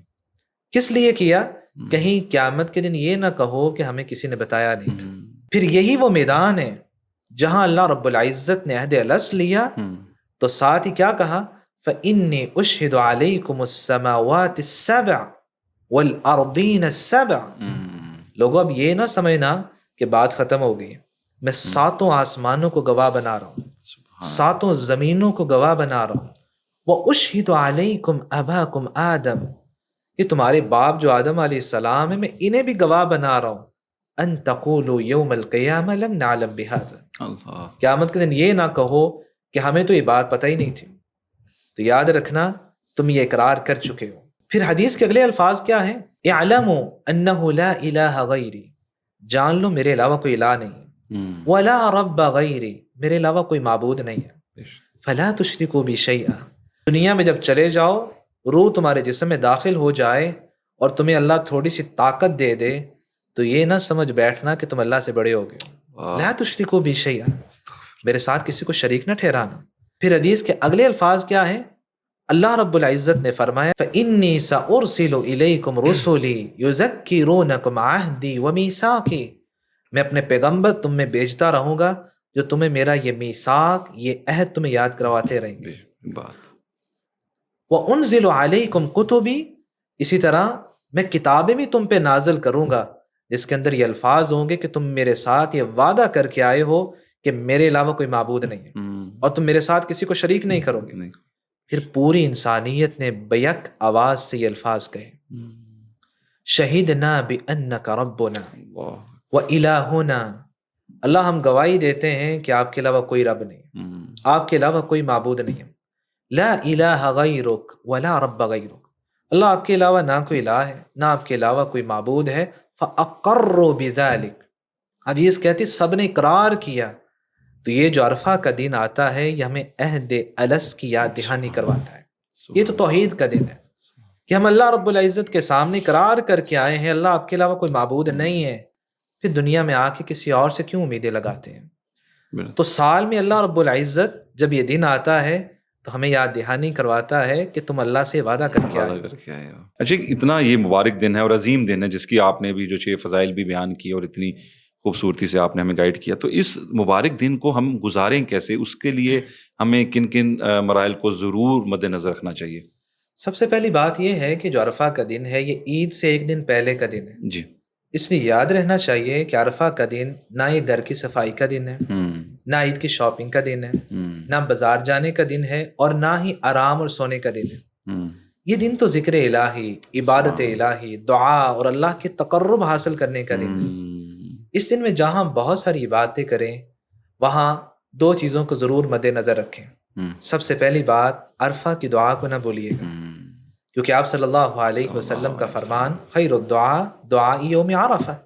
کس لیے کیا؟ کہیں قیامت کے دن یہ نہ کہو کہ ہمیں کسی نے بتایا نہیں تھا۔ پھر یہی وہ میدان ہے جہاں اللہ رب العزت نے عہد الست لیا تو ساتھ ہی کیا کہا؟ فإنی اشہد علیکم السماوات السبع والارضین السبع، لوگوں اب یہ نہ سمجھنا کہ بات ختم ہو گئی، میں ساتوں آسمانوں کو گواہ بنا رہا ہوں، ساتوں زمینوں کو گواہ بنا رہا ہوں۔ وَأُشْهِدُ عَلَيْكُمْ أَبَاكُمْ آدم، یہ تمہارے باپ جو آدم علیہ السلام ہے میں انہیں بھی گواہ بنا رہا ہوں، ان تقولوا یوم القیامہ لم نعلم بہذا، قیامت کے دن یہ نہ کہو کہ ہمیں تو یہ بات پتہ ہی نہیں تھی۔ تو یاد رکھنا تم یہ اقرار کر چکے ہو۔ پھر حدیث کے اگلے الفاظ کیا ہیں؟ اعلموا انہ لا الہ غیری، جان لو میرے علاوہ کوئی الہ نہیں ہے، ولا رب غیری، میرے علاوہ کوئی معبود نہیں ہے، فلا تشرکوا بی شیئا، دنیا میں جب چلے جاؤ روح تمہارے جسم میں داخل ہو جائے اور تمہیں اللہ تھوڑی سی طاقت دے دے تو یہ نہ سمجھ بیٹھنا کہ تم اللہ سے بڑے ہو گئے، لا تشرکوا بی شیئا، میرے ساتھ کسی کو شریک نہ ٹھہرانا۔ پھر حدیث کے اگلے الفاظ کیا ہیں؟ اللہ رب العزت نے فرمایا فإنی سأرسل الیکم رسلی یذکرونکم عہدی ومیثاقی، میں اپنے پیغمبر تم میں بھیجتا رہوں گا جو تمہیں میرا یہ میثاق، یہ عہد تمہیں یاد کرواتے رہیں گے۔ وانزل علیکم کتبی، اسی طرح میں کتابیں بھی تم پہ نازل کروں گا جس کے اندر یہ الفاظ ہوں گے کہ تم میرے ساتھ یہ وعدہ کر کے آئے ہو کہ میرے علاوہ کوئی معبود نہیں ہے اور تم میرے ساتھ کسی کو شریک نہیں کرو گے۔ پھر پوری انسانیت نے بیک آواز سے یہ الفاظ کہے، شہدنا بانک ربنا والہنا، اللہ ہم گواہی دیتے ہیں کہ آپ کے علاوہ کوئی رب نہیں، آپ کے علاوہ کوئی معبود نہیں ہے، لا الہ غیرک ولا رب غیرک، اللہ آپ کے علاوہ نہ کوئی الہ ہے نہ آپ کے علاوہ کوئی معبود ہے، فاقروا بذلک، حدیث کہتی سب نے اقرار کیا۔ تو یہ جو عرفہ کا دن آتا ہے یہ ہمیں عہد الست کی یاد دہانی کرواتا ہے، یہ تو توحید کا دن ہے کہ ہم اللہ رب العزت کے سامنے اقرار کر کے آئے ہیں اللہ آپ کے علاوہ کوئی معبود نہیں ہے، پھر دنیا میں آ کے کسی اور سے کیوں امیدیں لگاتے ہیں؟ تو سال میں اللہ رب العزت جب یہ دن آتا ہے تو ہمیں یاد دہانی کرواتا ہے کہ تم اللہ سے وعدہ کر کے آئے ہو۔ اچھا، اتنا یہ مبارک دن ہے اور عظیم دن ہے جس کی آپ نے بھی جو 6 فضائل بھی بیان کی اور اتنی خوبصورتی سے آپ نے ہمیں گائیڈ کیا، تو اس مبارک دن کو ہم گزاریں کیسے؟ اس کے لیے ہمیں کن کن مراحل کو ضرور مد نظر رکھنا چاہیے؟ سب سے پہلی بات یہ ہے کہ جو عرفہ کا دن ہے یہ عید سے ایک دن پہلے کا دن ہے جی، اس لیے یاد رہنا چاہیے کہ عرفہ کا دن نہ یہ گھر کی صفائی کا دن ہے، نہ عید کی شاپنگ کا دن ہے، نہ بازار جانے کا دن ہے اور نہ ہی آرام اور سونے کا دن ہے۔ یہ دن تو ذکر الہی، عبادت الہی، دعا اور اللہ کے تقرب حاصل کرنے کا دن ہے۔ اس دن میں جہاں بہت ساری عبادتیں کریں وہاں 2 چیزوں کو ضرور مد نظر رکھیں۔ سب سے پہلی بات، عرفہ کی دعا کو نہ بھولیے گا، کیونکہ آپ صلی اللہ علیہ وسلم کا فرمان خیر الدعا دعا یوم عرفہ،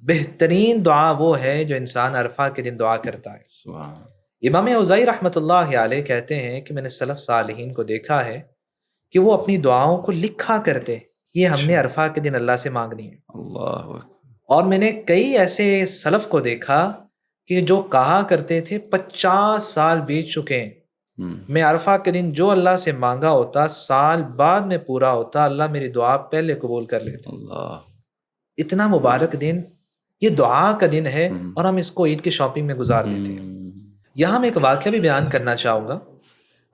بہترین دعا وہ ہے جو انسان عرفہ کے دن دعا کرتا ہے۔ امام اوزاعی رحمۃ اللہ علیہ کہتے ہیں کہ میں نے سلف صالحین کو دیکھا ہے کہ وہ اپنی دعاؤں کو لکھا کرتے، یہ ہم نے عرفہ کے دن اللہ سے مانگنی ہے۔ اللہ اکبر۔ اور میں نے کئی ایسے سلف کو دیکھا کہ جو کہا کرتے تھے 50 سال بیت چکے ہیں، میں عرفہ کے دن جو اللہ سے مانگا ہوتا سال بعد میں پورا ہوتا، اللہ میری دعا پہلے قبول کر لیتا۔ اللہ، اتنا مبارک دن، یہ دعا کا دن ہے، اور ہم اس کو عید کی شاپنگ میں گزار دیتے ہیں۔ یہاں میں ایک واقعہ بھی بیان کرنا چاہوں گا۔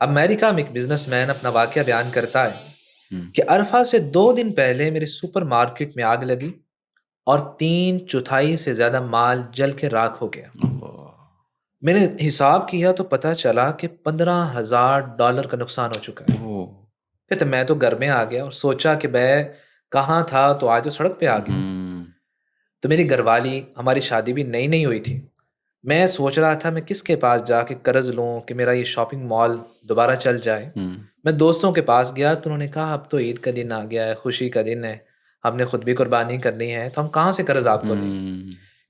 امریکہ میں ایک بزنس مین اپنا واقعہ بیان کرتا ہے کہ عرفہ سے 2 دن پہلے میرے سپر مارکیٹ میں آگ لگی اور 3/4 سے زیادہ مال جل کے راکھ ہو گیا۔ میں نے حساب کیا تو پتہ چلا کہ $15,000 کا نقصان ہو چکا ہے۔ کہتے میں تو گھر میں آ گیا اور سوچا کہ میں کہاں تھا، تو آج تو سڑک پہ آ گیا۔ تو میری گھر والی، ہماری شادی بھی نئی نئی ہوئی تھی، میں سوچ رہا تھا میں کس کے پاس جا کے قرض لوں کہ میرا یہ شاپنگ مال دوبارہ چل جائے۔ میں دوستوں کے پاس گیا تو انہوں نے کہا اب تو عید کا دن آ گیا ہے، خوشی کا دن ہے، ہم نے خود بھی قربانی کرنی ہے، تو ہم کہاں سے قرض آپ کو دیں۔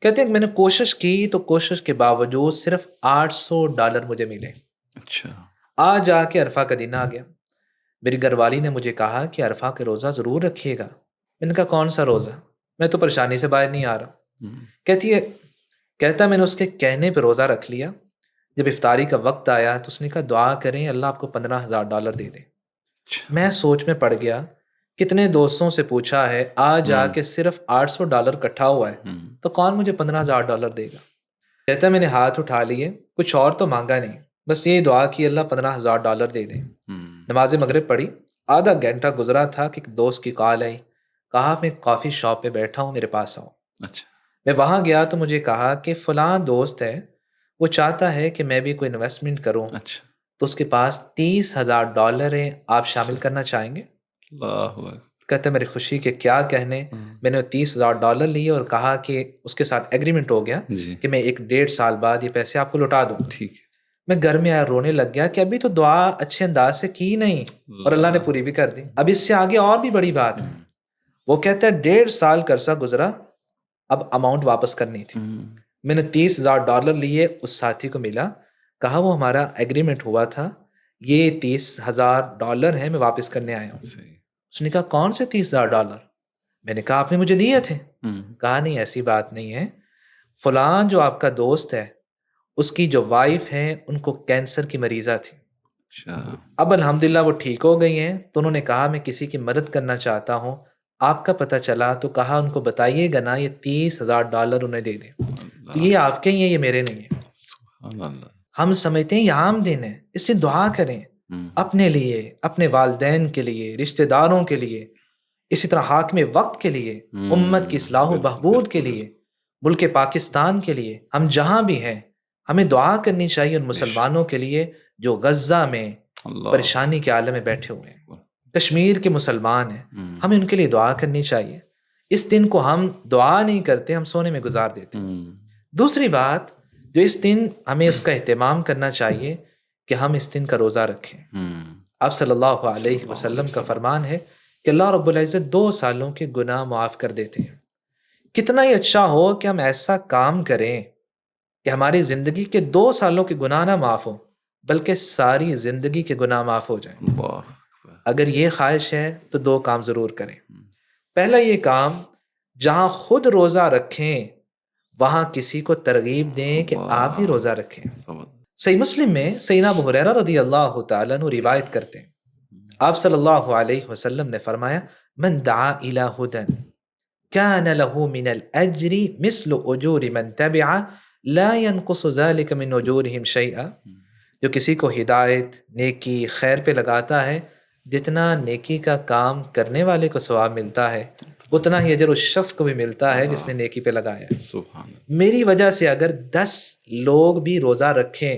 کہتے ہیں کہ میں نے کوشش کی تو کوشش کے باوجود صرف $800 مجھے ملے۔ اچھا، آج آ کے عرفہ کا دن آ گیا۔ میری گھر والی نے مجھے کہا کہ عرفہ کا روزہ ضرور رکھیے گا۔ میں نے کہا کون سا روزہ، میں تو پریشانی سے باہر نہیں آ رہا۔ کہتا میں نے اس کے کہنے پہ روزہ رکھ لیا۔ جب افطاری کا وقت آیا تو اس نے کہا دعا کریں اللہ آپ کو $15,000 دے دے۔ میں سوچ میں پڑ گیا، کتنے دوستوں سے پوچھا ہے، آج آ کے صرف $800 اکٹھا ہوا ہے، تو کون مجھے $15,000 دے گا۔ کہتا میں نے ہاتھ اٹھا لیے، کچھ اور تو مانگا نہیں، بس یہی دعا کی اللہ $15,000 دے دیں۔ نماز مغرب پڑھی، آدھا گھنٹہ گزرا تھا کہ ایک دوست کی کال آئی، کہا میں کافی شاپ پہ بیٹھا ہوں، میرے پاس آؤ۔ اچھا، میں وہاں گیا تو مجھے کہا کہ فلاں دوست ہے، وہ چاہتا ہے کہ میں بھی کوئی انویسٹمنٹ کروں، اچھا، تو اس کے پاس $30,000 ہیں، آپ شامل کرنا چاہیں گے؟ اللہ اکبر۔ کہتے میری خوشی کے کیا کہنے، میں نے $30,000 لیے اور کہا کہ اس کے ساتھ ایگریمنٹ ہو گیا جی، کہ میں 1.5 سال بعد یہ پیسے آپ کو لوٹا دوں۔ ٹھیک ہے۔ میں گھر میں آیا رونے لگ گیا کہ ابھی تو دعا اچھے انداز سے کی نہیں اور اللہ نے پوری بھی کر دی۔ اب اس سے آگے اور بھی بڑی بات ہے، وہ کہتا ہے 1.5 سال کا عرصہ گزرا، اب اماؤنٹ واپس کرنی تھی۔ میں نے $30,000 لیے، اس ساتھی کو ملا، کہا وہ ہمارا ایگریمنٹ ہوا تھا، یہ $30,000 ہے، میں واپس کرنے آیا ہوں۔ اس نے کہا کون سے $30,000؟ میں نے کہا آپ نے مجھے دیے تھے۔ کہا نہیں ایسی بات نہیں ہے، فلاں جو آپ کا دوست ہے اس کی جو وائف ہیں ان کو کینسر کی مریضہ تھی، اب الحمدللہ وہ ٹھیک ہو گئی ہیں، تو انہوں نے کہا میں کسی کی مدد کرنا چاہتا ہوں، آپ کا پتہ چلا تو کہا ان کو بتائیے گا نا یہ $30,000 انہیں دے دیں، تو یہ آپ کے ہی ہیں، یہ میرے نہیں ہیں۔ سبحان اللہ۔ ہم سمجھتے ہیں یہ عام دن ہے، اس سے دعا کریں اپنے لیے، اپنے والدین کے لیے، رشتہ داروں کے لیے، اسی طرح حاکم وقت کے لیے، امت کی اصلاح و بہبود کے لیے، ملک پاکستان کے لیے، ہم جہاں بھی ہیں ہمیں دعا کرنی چاہیے ان مسلمانوں کے لیے جو غزہ میں پریشانی کے عالم میں بیٹھے ہوئے ہیں، کشمیر کے مسلمان ہیں، ہمیں ان کے لیے دعا کرنی چاہیے۔ اس دن کو ہم دعا نہیں کرتے، ہم سونے میں گزار دیتے ہیں۔ دوسری بات جو اس دن ہمیں اس کا اہتمام کرنا چاہیے کہ ہم اس دن کا روزہ رکھیں۔ آپ صلی اللہ علیہ وسلم کا فرمان ہے کہ اللہ رب العزت 2 سالوں کے گناہ معاف کر دیتے ہیں۔ کتنا ہی اچھا ہو کہ ہم ایسا کام کریں کہ ہماری زندگی کے 2 سالوں کے گناہ نہ معاف ہوں بلکہ ساری زندگی کے گناہ معاف ہو جائیں۔ اگر یہ خواہش ہے تو 2 کام ضرور کریں۔ پہلا یہ کام، جہاں خود روزہ رکھیں وہاں کسی کو ترغیب دیں کہ آپ بھی روزہ رکھیں۔ صحیح مسلم میں سیدنا ابو ہریرہ رضی اللہ تعالیٰ عنہ روایت کرتے ہیں، آپ صلی اللہ علیہ وسلم نے فرمایا من دعا الی ہدی کان له من الاجر مثل اجور من تبعه لا ينقص ذلك من اجورهم شیئا، جو کسی کو ہدایت، نیکی، خیر پہ لگاتا ہے، جتنا نیکی کا کام کرنے والے کو ثواب ملتا ہے اتنا ہی اجر اس شخص کو بھی ملتا ہے جس نے نیکی پہ لگایا ہے۔ سبحان میری وجہ سے اگر 10 لوگ بھی روزہ رکھیں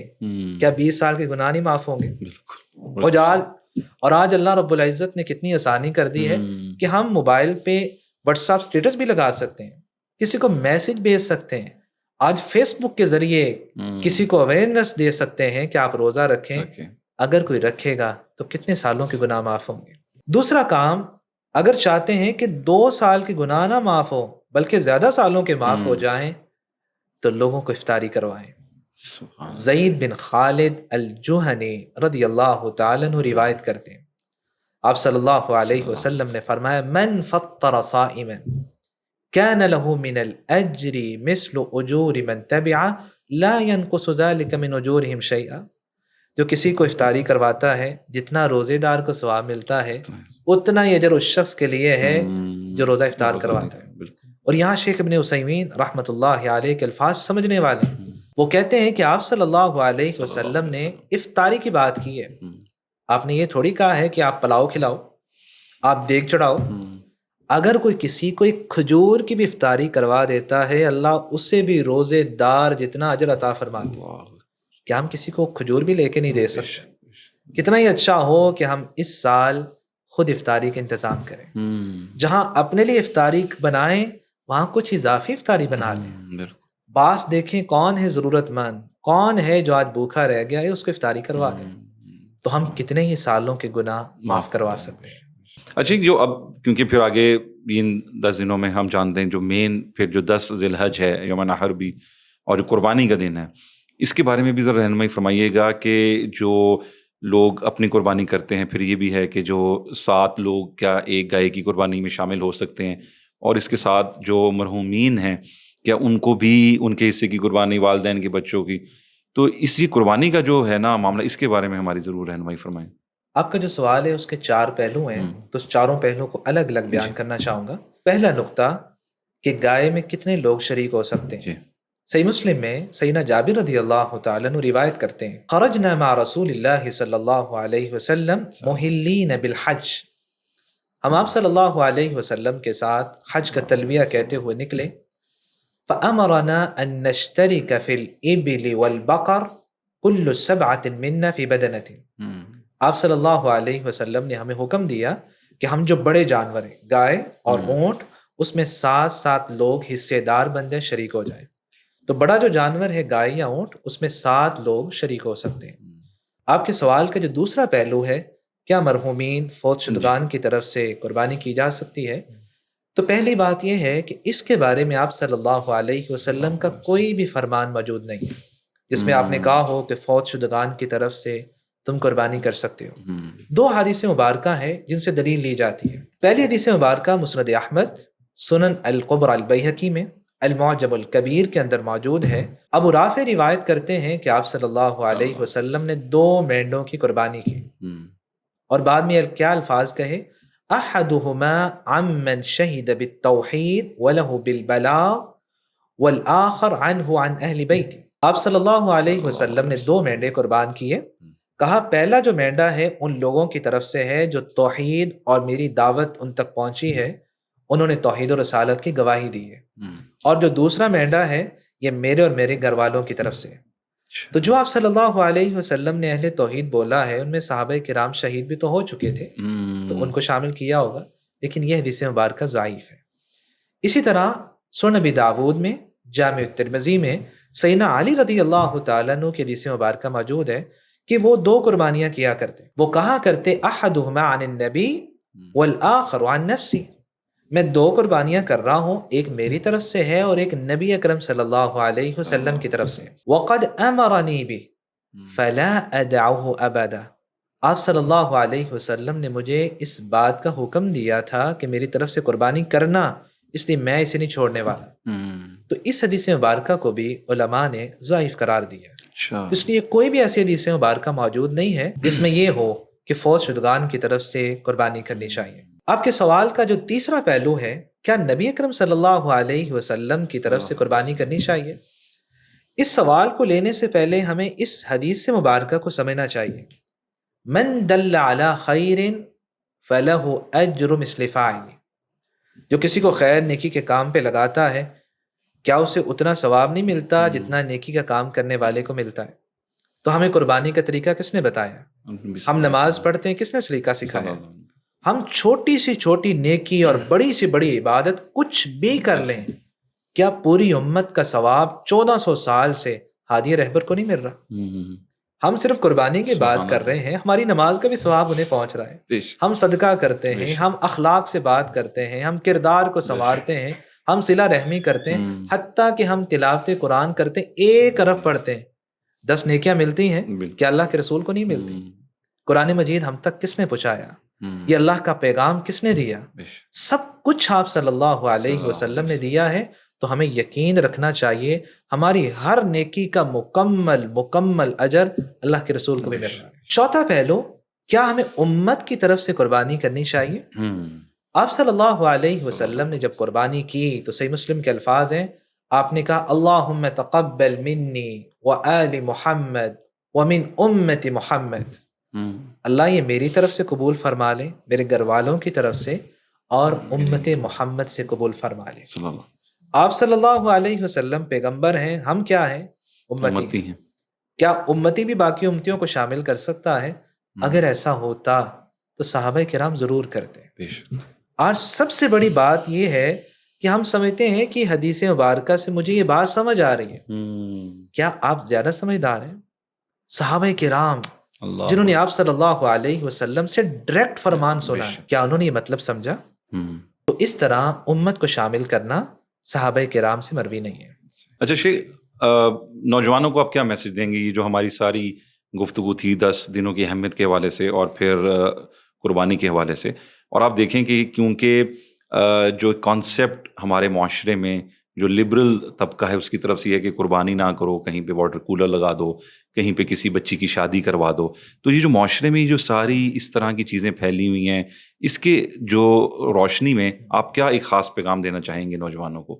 کیا 20 سال کے گناہ نہیں معاف ہوں گے؟ بالکل۔ اور آج اللہ رب العزت نے کتنی آسانی کر دی ہے کہ ہم موبائل پہ واٹس ایپ اسٹیٹس بھی لگا سکتے ہیں، کسی کو میسج بھیج سکتے ہیں، آج فیس بک کے ذریعے کسی کو اویئرنیس دے سکتے ہیں کہ آپ روزہ رکھیں۔ اگر کوئی رکھے گا تو کتنے سالوں کے گناہ معاف ہوں گے۔ دوسرا کام، اگر چاہتے ہیں کہ 2 سال کے گناہ نہ معاف ہو بلکہ زیادہ سالوں کے معاف ہو جائیں تو لوگوں کو افطاری کروائیں۔ زید بن خالد الجہنی رضی اللہ تعالیٰ عنہ روایت کرتے ہیں، آپ صلی اللہ علیہ وسلم نے فرمایا من فطر صائما كان له من الاجر مثل اجور من تبعه لا ينقص ذلك من اجورهم شيئا، جو کسی کو افطاری کرواتا ہے جتنا روزے دار کو ثواب ملتا ہے اتنا ہی اجر اس شخص کے لیے ہے جو روزہ افطار کرواتا ہے۔ اور یہاں شیخ ابن عثیمین رحمۃ اللہ علیہ کے الفاظ سمجھنے والے ہیں۔ وہ کہتے ہیں کہ آپ صلی اللہ علیہ وسلم نے افطاری کی بات کی ہے، آپ نے یہ تھوڑی کہا ہے کہ آپ پلاؤ کھلاؤ، آپ دیگ چڑھاؤ۔ اگر کوئی کسی کو ایک کھجور کی بھی افطاری کروا دیتا ہے اللہ اس سے بھی روزے دار جتنا اجر عطا فرماتے ہیں۔ کیا ہم کسی کو کھجور بھی لے کے نہیں دے سکتے؟ کتنا ہی اچھا ہو کہ ہم اس سال خود افطاری کا انتظام کریں، جہاں اپنے لیے افطاری بنائیں وہاں کچھ اضافی افطاری بنا لیں۔ باس دیکھیں کون ہے ضرورت مند، کون ہے جو آج بھوکا رہ گیا ہے، اس کو افطاری کروا دیں، تو ہم کتنے ہی سالوں کے گناہ معاف کروا سکتے ہیں۔ اچھا، جو اب کیونکہ پھر آگے ان 10 دنوں میں ہم جانتے ہیں جو مین پھر جو 10 ذی الحج ہے، یوم نحر بھی، اور جو قربانی کا دن ہے، اس کے بارے میں بھی ذرا رہنمائی فرمائیے گا کہ جو لوگ اپنی قربانی کرتے ہیں، پھر یہ بھی ہے کہ جو 7 لوگ کیا ایک گائے کی قربانی میں شامل ہو سکتے ہیں، اور اس کے ساتھ جو مرحومین ہیں کیا ان کو بھی ان کے حصے کی قربانی، والدین کے بچوں کی، تو اسی قربانی کا جو ہے نا معاملہ، اس کے بارے میں ہماری ضرور رہنمائی فرمائیں۔ آپ کا جو سوال ہے اس کے 4 پہلو ہیں، تو اس چاروں پہلوں کو الگ الگ بیان کرنا چاہوں گا۔ پہلا نقطہ کہ گائے میں کتنے لوگ شریک ہو سکتے ہیں۔ صحیح مسلم میں سیدنا جابر رضی اللہ تعالیٰ عنہ روایت کرتے ہیں، خرجنا مع رسول اللہ صلی اللہ علیہ وسلم محلین بالحج، ہم آپ صلی اللہ علیہ وسلم کے ساتھ حج کا تلبیہ کہتے ہوئے نکلے، فأمرنا ان نشترك في الإبل والبقر كل 7 منا في بدنة، آپ صلی اللہ علیہ وسلم نے ہمیں حکم دیا کہ ہم جو بڑے جانور ہیں گائے اور اونٹ، اس میں 7 لوگ حصے دار بندے شریک ہو جائیں۔ تو بڑا جو جانور ہے گائے یا اونٹ، اس میں 7 لوگ شریک ہو سکتے ہیں۔ آپ کے سوال کا جو دوسرا پہلو ہے کیا مرحومین فوت شدگان کی طرف سے قربانی کی جا سکتی ہے، تو پہلی بات یہ ہے کہ اس کے بارے میں آپ صلی اللہ علیہ وسلم کا کوئی بھی فرمان موجود نہیں ہے جس میں آپ نے کہا ہو کہ فوت شدگان کی طرف سے تم قربانی کر سکتے ہو۔ 2 حدیث مبارکہ ہیں جن سے دلیل لی جاتی ہے۔ پہلی حدیث مبارکہ مسند احمد، سنن الکبری البیہقی میں، المعجم الکبیر کے اندر موجود ہے۔ ابو رافع روایت کرتے ہیں کہ آپ صلی اللہ علیہ وسلم نے 2 مینڈوں کی قربانی کی، اور بعد میں کیا الفاظ کہے، احدہما عمن شہد بالتوحید وله بالبلاغ والآخر عنہ عن اہل بیت۔ آپ صلی اللہ علیہ وسلم نے 2 مینڈے قربان کیے، کہا پہلا جو مینڈا ہے ان لوگوں کی طرف سے ہے جو توحید اور میری دعوت ان تک پہنچی ہے، انہوں نے توحید و رسالت کی گواہی دی ہے، اور جو دوسرا مینڈا ہے یہ میرے اور میرے گھر والوں کی طرف سے۔ تو جو آپ صلی اللہ علیہ وسلم نے اہل توحید بولا ہے ان میں صحابہ کرام شہید بھی تو ہو چکے تھے، تو ان کو شامل کیا ہوگا، لیکن یہ حدیث مبارکہ ضعیف ہے۔ اسی طرح سنن ابی داود میں، جامع ترمذی میں سیدنا علی رضی اللہ تعالیٰ عنہ کی حدیث مبارکہ موجود ہے کہ وہ 2 قربانیاں کیا کرتے، وہ کہا کرتے احدہما عن النبی والآخر عن نفسی، میں 2 قربانیاں کر رہا ہوں، ایک میری طرف سے ہے اور ایک نبی اکرم صلی اللہ علیہ وسلم کی طرف سے۔ وقد امرنی بہ فلا ادعہ ابدا، آپ صلی اللہ علیہ وسلم نے مجھے اس بات کا حکم دیا تھا کہ میری طرف سے قربانی کرنا، اس لیے میں اسے نہیں چھوڑنے والا۔ تو اس حدیث مبارکہ کو بھی علماء نے ضعیف قرار دیا، اس لیے کوئی بھی ایسی حدیث مبارکہ موجود نہیں ہے جس میں یہ ہو کہ فوت شدگان کی طرف سے قربانی کرنی چاہیے۔ آپ کے سوال کا جو تیسرا پہلو ہے کیا نبی اکرم صلی اللہ علیہ وسلم کی طرف سے قربانی کرنی چاہیے، اس سوال کو لینے سے پہلے ہمیں اس حدیث مبارکہ کو سمجھنا چاہیے۔ من دل علی خیر فلہ اجر مثل فاعل، جو کسی کو خیر نیکی کے کام پہ لگاتا ہے کیا اسے اتنا ثواب نہیں ملتا جتنا نیکی کا کام کرنے والے کو ملتا ہے؟ تو ہمیں قربانی کا طریقہ کس نے بتایا؟ ہم نماز پڑھتے ہیں، کس نے طریقہ سکھایا؟ ہم چھوٹی سی چھوٹی نیکی اور بڑی سی بڑی عبادت کچھ بھی کر لیں، کیا پوری امت کا ثواب 1400 سال سے ہادی رہبر کو نہیں مل رہا؟ ہم صرف قربانی کی بات کر رہے ہیں، ہماری نماز کا بھی ثواب انہیں پہنچ رہا ہے، ہم صدقہ کرتے ہیں، ہم اخلاق سے بات کرتے ہیں، ہم کردار کو سنوارتے ہیں، ہم صلہ رحمی کرتے ہیں، حتیٰ کہ ہم تلاوت قرآن کرتے ہیں، 1 ارب پڑھتے ہیں، 10 نیکیاں ملتی ہیں، کیا اللہ کے رسول کو نہیں ملتی؟ قرآن مجید ہم تک کس نے پہنچایا؟ یہ اللہ کا پیغام کس نے دیا؟ بے شک، سب کچھ آپ صلی اللہ علیہ صلی اللہ وسلم نے علیہ دیا ہے. تو ہمیں یقین رکھنا چاہیے ہماری ہر نیکی کا مکمل اجر اللہ کے رسول کو بھی مل رہا ہے. چوتھا پہلو، کیا ہمیں امت کی طرف سے قربانی کرنی چاہیے؟ آپ صلی اللہ علیہ وسلم نے جب قربانی کی تو صحیح مسلم کے الفاظ ہیں، آپ نے کہا اللہم تقبل منی وآل محمد ومن امت محمد. اللہ یہ میری طرف سے قبول فرما لے، میرے گھر والوں کی طرف سے، اور امت محمد سے قبول فرما لے. صلی اللہ آپ صلی اللہ علیہ وسلم پیغمبر ہیں، ہم کیا ہیں؟ امتی ہیں. کیا امتی بھی باقی امتیوں کو شامل کر سکتا ہے؟ اگر ایسا ہوتا تو صحابہ کرام ضرور کرتے. بے شک. آج سب سے بڑی بات یہ ہے کہ ہم سمجھتے ہیں کہ حدیث مبارکہ سے مجھے یہ بات سمجھ آ رہی ہے. کیا آپ زیادہ سمجھدار ہیں؟ صحابہ کرام جنہوں نے آپ صلی اللہ علیہ وسلم سے ڈائریکٹ فرمان سنا، کیا انہوں نے یہ مطلب سمجھا؟ تو اس طرح امت کو شامل کرنا صحابہ کرام سے مروی نہیں ہے. اچھا شیخ، نوجوانوں کو آپ کیا میسج دیں گے؟ یہ جو ہماری ساری گفتگو تھی 10 دنوں کی اہمیت کے حوالے سے اور پھر قربانی کے حوالے سے، اور آپ دیکھیں کہ کیونکہ جو کانسیپٹ ہمارے معاشرے میں جو لبرل طبقہ ہے اس کی طرف سے یہ ہے کہ قربانی نہ کرو، کہیں پہ واٹر کولر لگا دو، کہیں پہ کسی بچی کی شادی کروا دو. تو یہ جو معاشرے میں جو ساری اس طرح کی چیزیں پھیلی ہوئی ہیں، اس کے جو روشنی میں آپ کیا ایک خاص پیغام دینا چاہیں گے نوجوانوں کو؟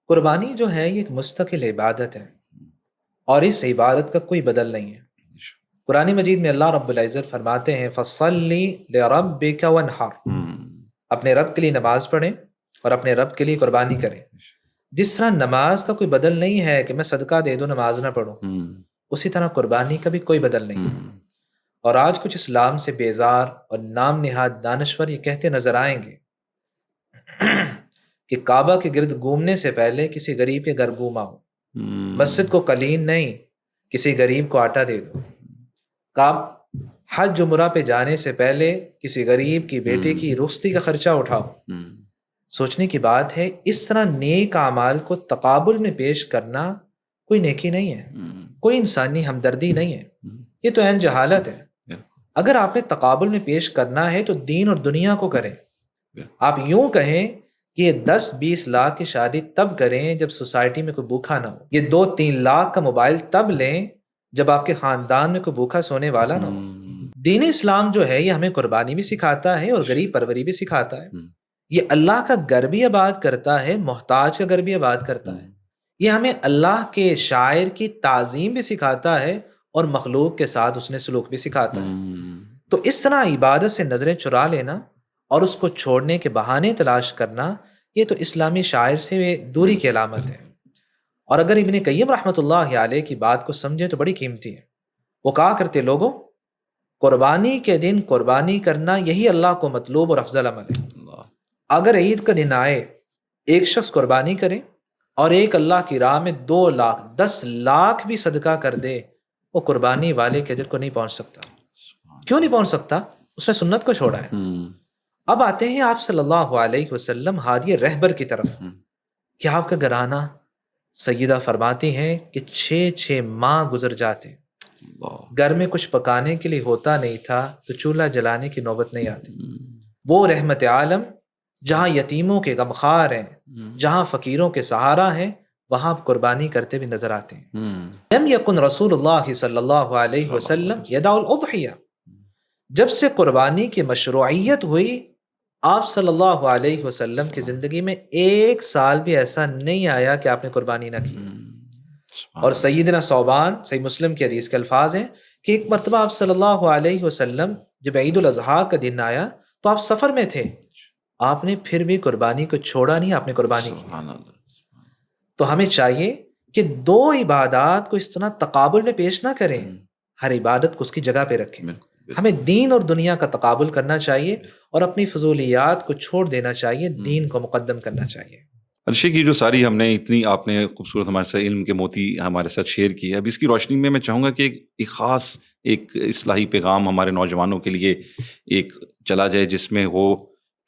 قربانی جو ہے یہ ایک مستقل عبادت ہے اور اس عبادت کا کوئی بدل نہیں ہے. قرآن مجید میں اللہ رب العزت فرماتے ہیں فَصَلِّ لِرَبِّكَ وَانْحَرْ، اپنے رب کے لیے نماز پڑھیں اور اپنے رب کے لیے قربانی کریں. جس طرح نماز کا کوئی بدل نہیں ہے کہ میں صدقہ دے دوں نماز نہ پڑھوں، اسی طرح قربانی کا بھی کوئی بدل نہیں ہے. اور آج کچھ اسلام سے بیزار اور نام نہاد دانشور یہ کہتے نظر آئیں گے کہ کعبہ کے گرد گھومنے سے پہلے کسی غریب کے گھر گھوم آؤ، مسجد کو قلین نہیں کسی غریب کو آٹا دے دو، حج عمرہ پہ جانے سے پہلے کسی غریب کی بیٹے کی رخصتی کا خرچہ اٹھاؤ. سوچنے کی بات ہے اس طرح نیک اعمال کو تقابل میں پیش کرنا کوئی نیکی نہیں ہے، کوئی انسانی ہمدردی نہیں ہے، یہ تو عین جہالت ہے. اگر آپ نے تقابل میں پیش کرنا ہے تو دین اور دنیا کو کریں. آپ یوں کہیں کہ یہ 10-20 لاکھ کی شادی تب کریں جب سوسائٹی میں کوئی بھوکا نہ ہو، یہ 2-3 لاکھ کا موبائل تب لیں جب آپ کے خاندان میں کوئی بھوکا سونے والا نہ ہو. دین اسلام جو ہے یہ ہمیں قربانی بھی سکھاتا ہے اور غریب پروری بھی سکھاتا ہے. یہ اللہ کا گھر بھی آباد کرتا ہے، محتاج کا گھر بھی آباد کرتا ہے. یہ ہمیں اللہ کے شاعر کی تعظیم بھی سکھاتا ہے اور مخلوق کے ساتھ اس نے سلوک بھی سکھاتا ہے. تو اس طرح عبادت سے نظریں چرا لینا اور اس کو چھوڑنے کے بہانے تلاش کرنا یہ تو اسلامی شاعر سے دوری کی علامت ہے. اور اگر ابن قیم رحمۃ اللہ علیہ کی بات کو سمجھے تو بڑی قیمتی ہے. وہ کہا کرتے لوگوں، قربانی کے دن قربانی کرنا یہی اللہ کو مطلوب اور افضل عمل ہے. اگر عید کا دن آئے ایک شخص قربانی کرے اور ایک اللہ کی راہ میں 2 لاکھ 10 لاکھ بھی صدقہ کر دے، وہ قربانی والے کے اجر کو نہیں پہنچ سکتا. کیوں نہیں پہنچ سکتا؟ اس نے سنت کو چھوڑا ہے. اب آتے ہیں آپ صلی اللہ علیہ وسلم ہادی رہبر کی طرف. کیا آپ کا گھرانہ سیدہ فرماتی ہیں کہ 6 ماہ گزر جاتے، گھر میں کچھ پکانے کے لیے ہوتا نہیں تھا تو چولہا جلانے کی نوبت نہیں آتی. وہ رحمت عالم جہاں یتیموں کے غمخوار ہیں، جہاں فقیروں کے سہارا ہیں، وہاں آپ قربانی کرتے بھی نظر آتے ہیں. لم یکن رسول اللہ صلی اللہ علیہ وسلم یدع الاضحیہ، جب سے قربانی کی مشروعیت ہوئی آپ صلی اللہ علیہ وسلم کی زندگی میں 1 سال بھی ایسا نہیں آیا کہ آپ نے قربانی نہ کی. اور سیدنا ثوبان، صحیح مسلم کی حدیث کے الفاظ ہیں کہ ایک مرتبہ آپ صلی اللہ علیہ وسلم جب عید الاضحیٰ کا دن آیا تو آپ سفر میں تھے، آپ نے پھر بھی قربانی کو چھوڑا نہیں، آپ نے قربانی کی. تو ہمیں چاہیے کہ 2 عبادات کو اس طرح تقابل میں پیش نہ کریں، ہر عبادت کو اس کی جگہ پہ رکھیں. ہمیں دین اور دنیا کا تقابل کرنا چاہیے اور اپنی فضولیات کو چھوڑ دینا چاہیے، دین کو مقدم کرنا چاہیے. عرشی کی جو ساری ہم نے اتنی آپ نے خوبصورت ہمارے ساتھ علم کے موتی ہمارے ساتھ شیئر کی ہے، اب اس کی روشنی میں چاہوں گا کہ ایک خاص ایک اصلاحی پیغام ہمارے نوجوانوں کے لیے ایک چلا جائے، جس میں ہو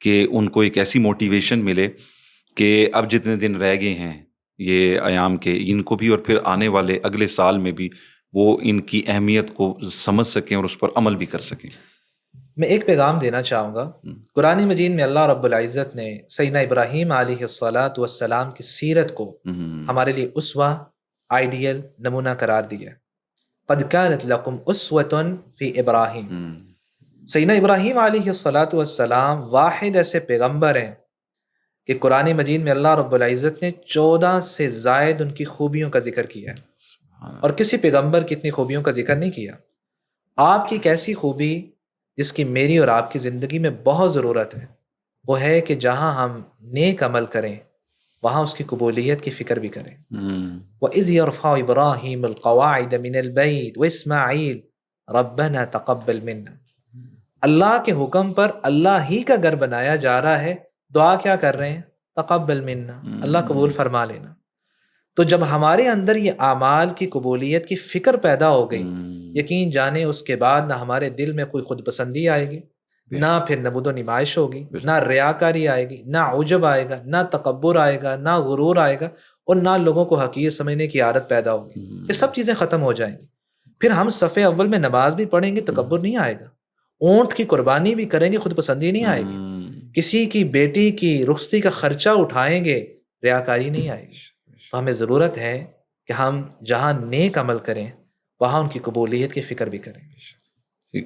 کہ ان کو ایک ایسی موٹیویشن ملے کہ اب جتنے دن رہ گئے ہیں یہ ایام کے، ان کو بھی اور پھر آنے والے اگلے سال میں بھی وہ ان کی اہمیت کو سمجھ سکیں اور اس پر عمل بھی کر سکیں. میں ایک پیغام دینا چاہوں گا. قرآن مجید میں اللہ رب العزت نے سیدنا ابراہیم علیہ الصلاۃ والسلام کی سیرت کو ہمارے لیے اسوہ، آئیڈیل، نمونہ قرار دیا. قد کانت لکم اسوۃ فی ابراہیم. سیدنا ابراہیم علیہ الصلاۃ والسلام واحد ایسے پیغمبر ہیں کہ قرآن مجید میں اللہ رب العزت نے 14 سے زائد ان کی خوبیوں کا ذکر کیا ہے، اور کسی پیغمبر کی اتنی خوبیوں کا ذکر نہیں کیا. آپ کی ایک ایسی خوبی جس کی میری اور آپ کی زندگی میں بہت ضرورت ہے، وہ ہے کہ جہاں ہم نیک عمل کریں وہاں اس کی قبولیت کی فکر بھی کریں. وَإِذْ يَرْفَعُ إِبْرَاهِيمُ الْقَوَاعِدَ مِنَ الْبَيْتِ وَإِسْمَاعِيلُ رَبَّنَا تَقَبَّلْ مِنَّا. اللہ کے حکم پر اللہ ہی کا گھر بنایا جا رہا ہے، دعا کیا کر رہے ہیں؟ تقبل منا، اللہ قبول فرما لینا. تو جب ہمارے اندر یہ اعمال کی قبولیت کی فکر پیدا ہو گئی، یقین جانے اس کے بعد نہ ہمارے دل میں کوئی خود پسندی آئے گی، نہ پھر نمود و نمائش ہوگی، نہ ریاکاری آئے گی، نہ عجب آئے گا، نہ تکبر آئے گا، نہ غرور آئے گا، اور نہ لوگوں کو حقیر سمجھنے کی عادت پیدا ہوگی. یہ سب چیزیں ختم ہو جائیں گی. پھر ہم صف اول میں نماز بھی پڑھیں گے، تکبر نہیں آئے گا. اونٹ کی قربانی بھی کریں گے، خود پسندی نہیں آئے گی. کسی کی بیٹی کی رخصتی کا خرچہ اٹھائیں گے، ریاکاری نہیں آئے گی. تو ہمیں ضرورت ہے کہ ہم جہاں نیک عمل کریں وہاں ان کی قبولیت کی فکر بھی کریں.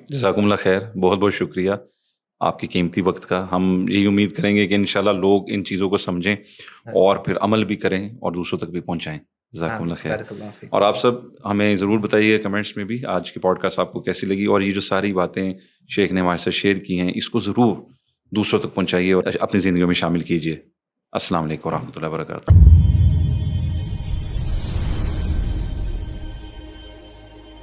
جزاکم اللہ خیر، بہت بہت شکریہ آپ کی قیمتی وقت کا. ہم یہی امید کریں گے کہ انشاءاللہ لوگ ان چیزوں کو سمجھیں اور پھر عمل بھی کریں اور دوسروں تک بھی پہنچائیں. جزاکم اللہ خیر. اور آپ سب ہمیں ضرور بتائیے کمنٹس میں بھی آج کی پوڈ کاسٹ آپ کو کیسی لگی، اور یہ جو ساری باتیں شیخ نے ہمارے ساتھ شیئر کی ہیں اس کو ضرور دوسروں تک پہنچائیے اور اپنی زندگیوں میں شامل کیجیے. السلام علیکم ورحمۃ اللہ وبرکاتہ.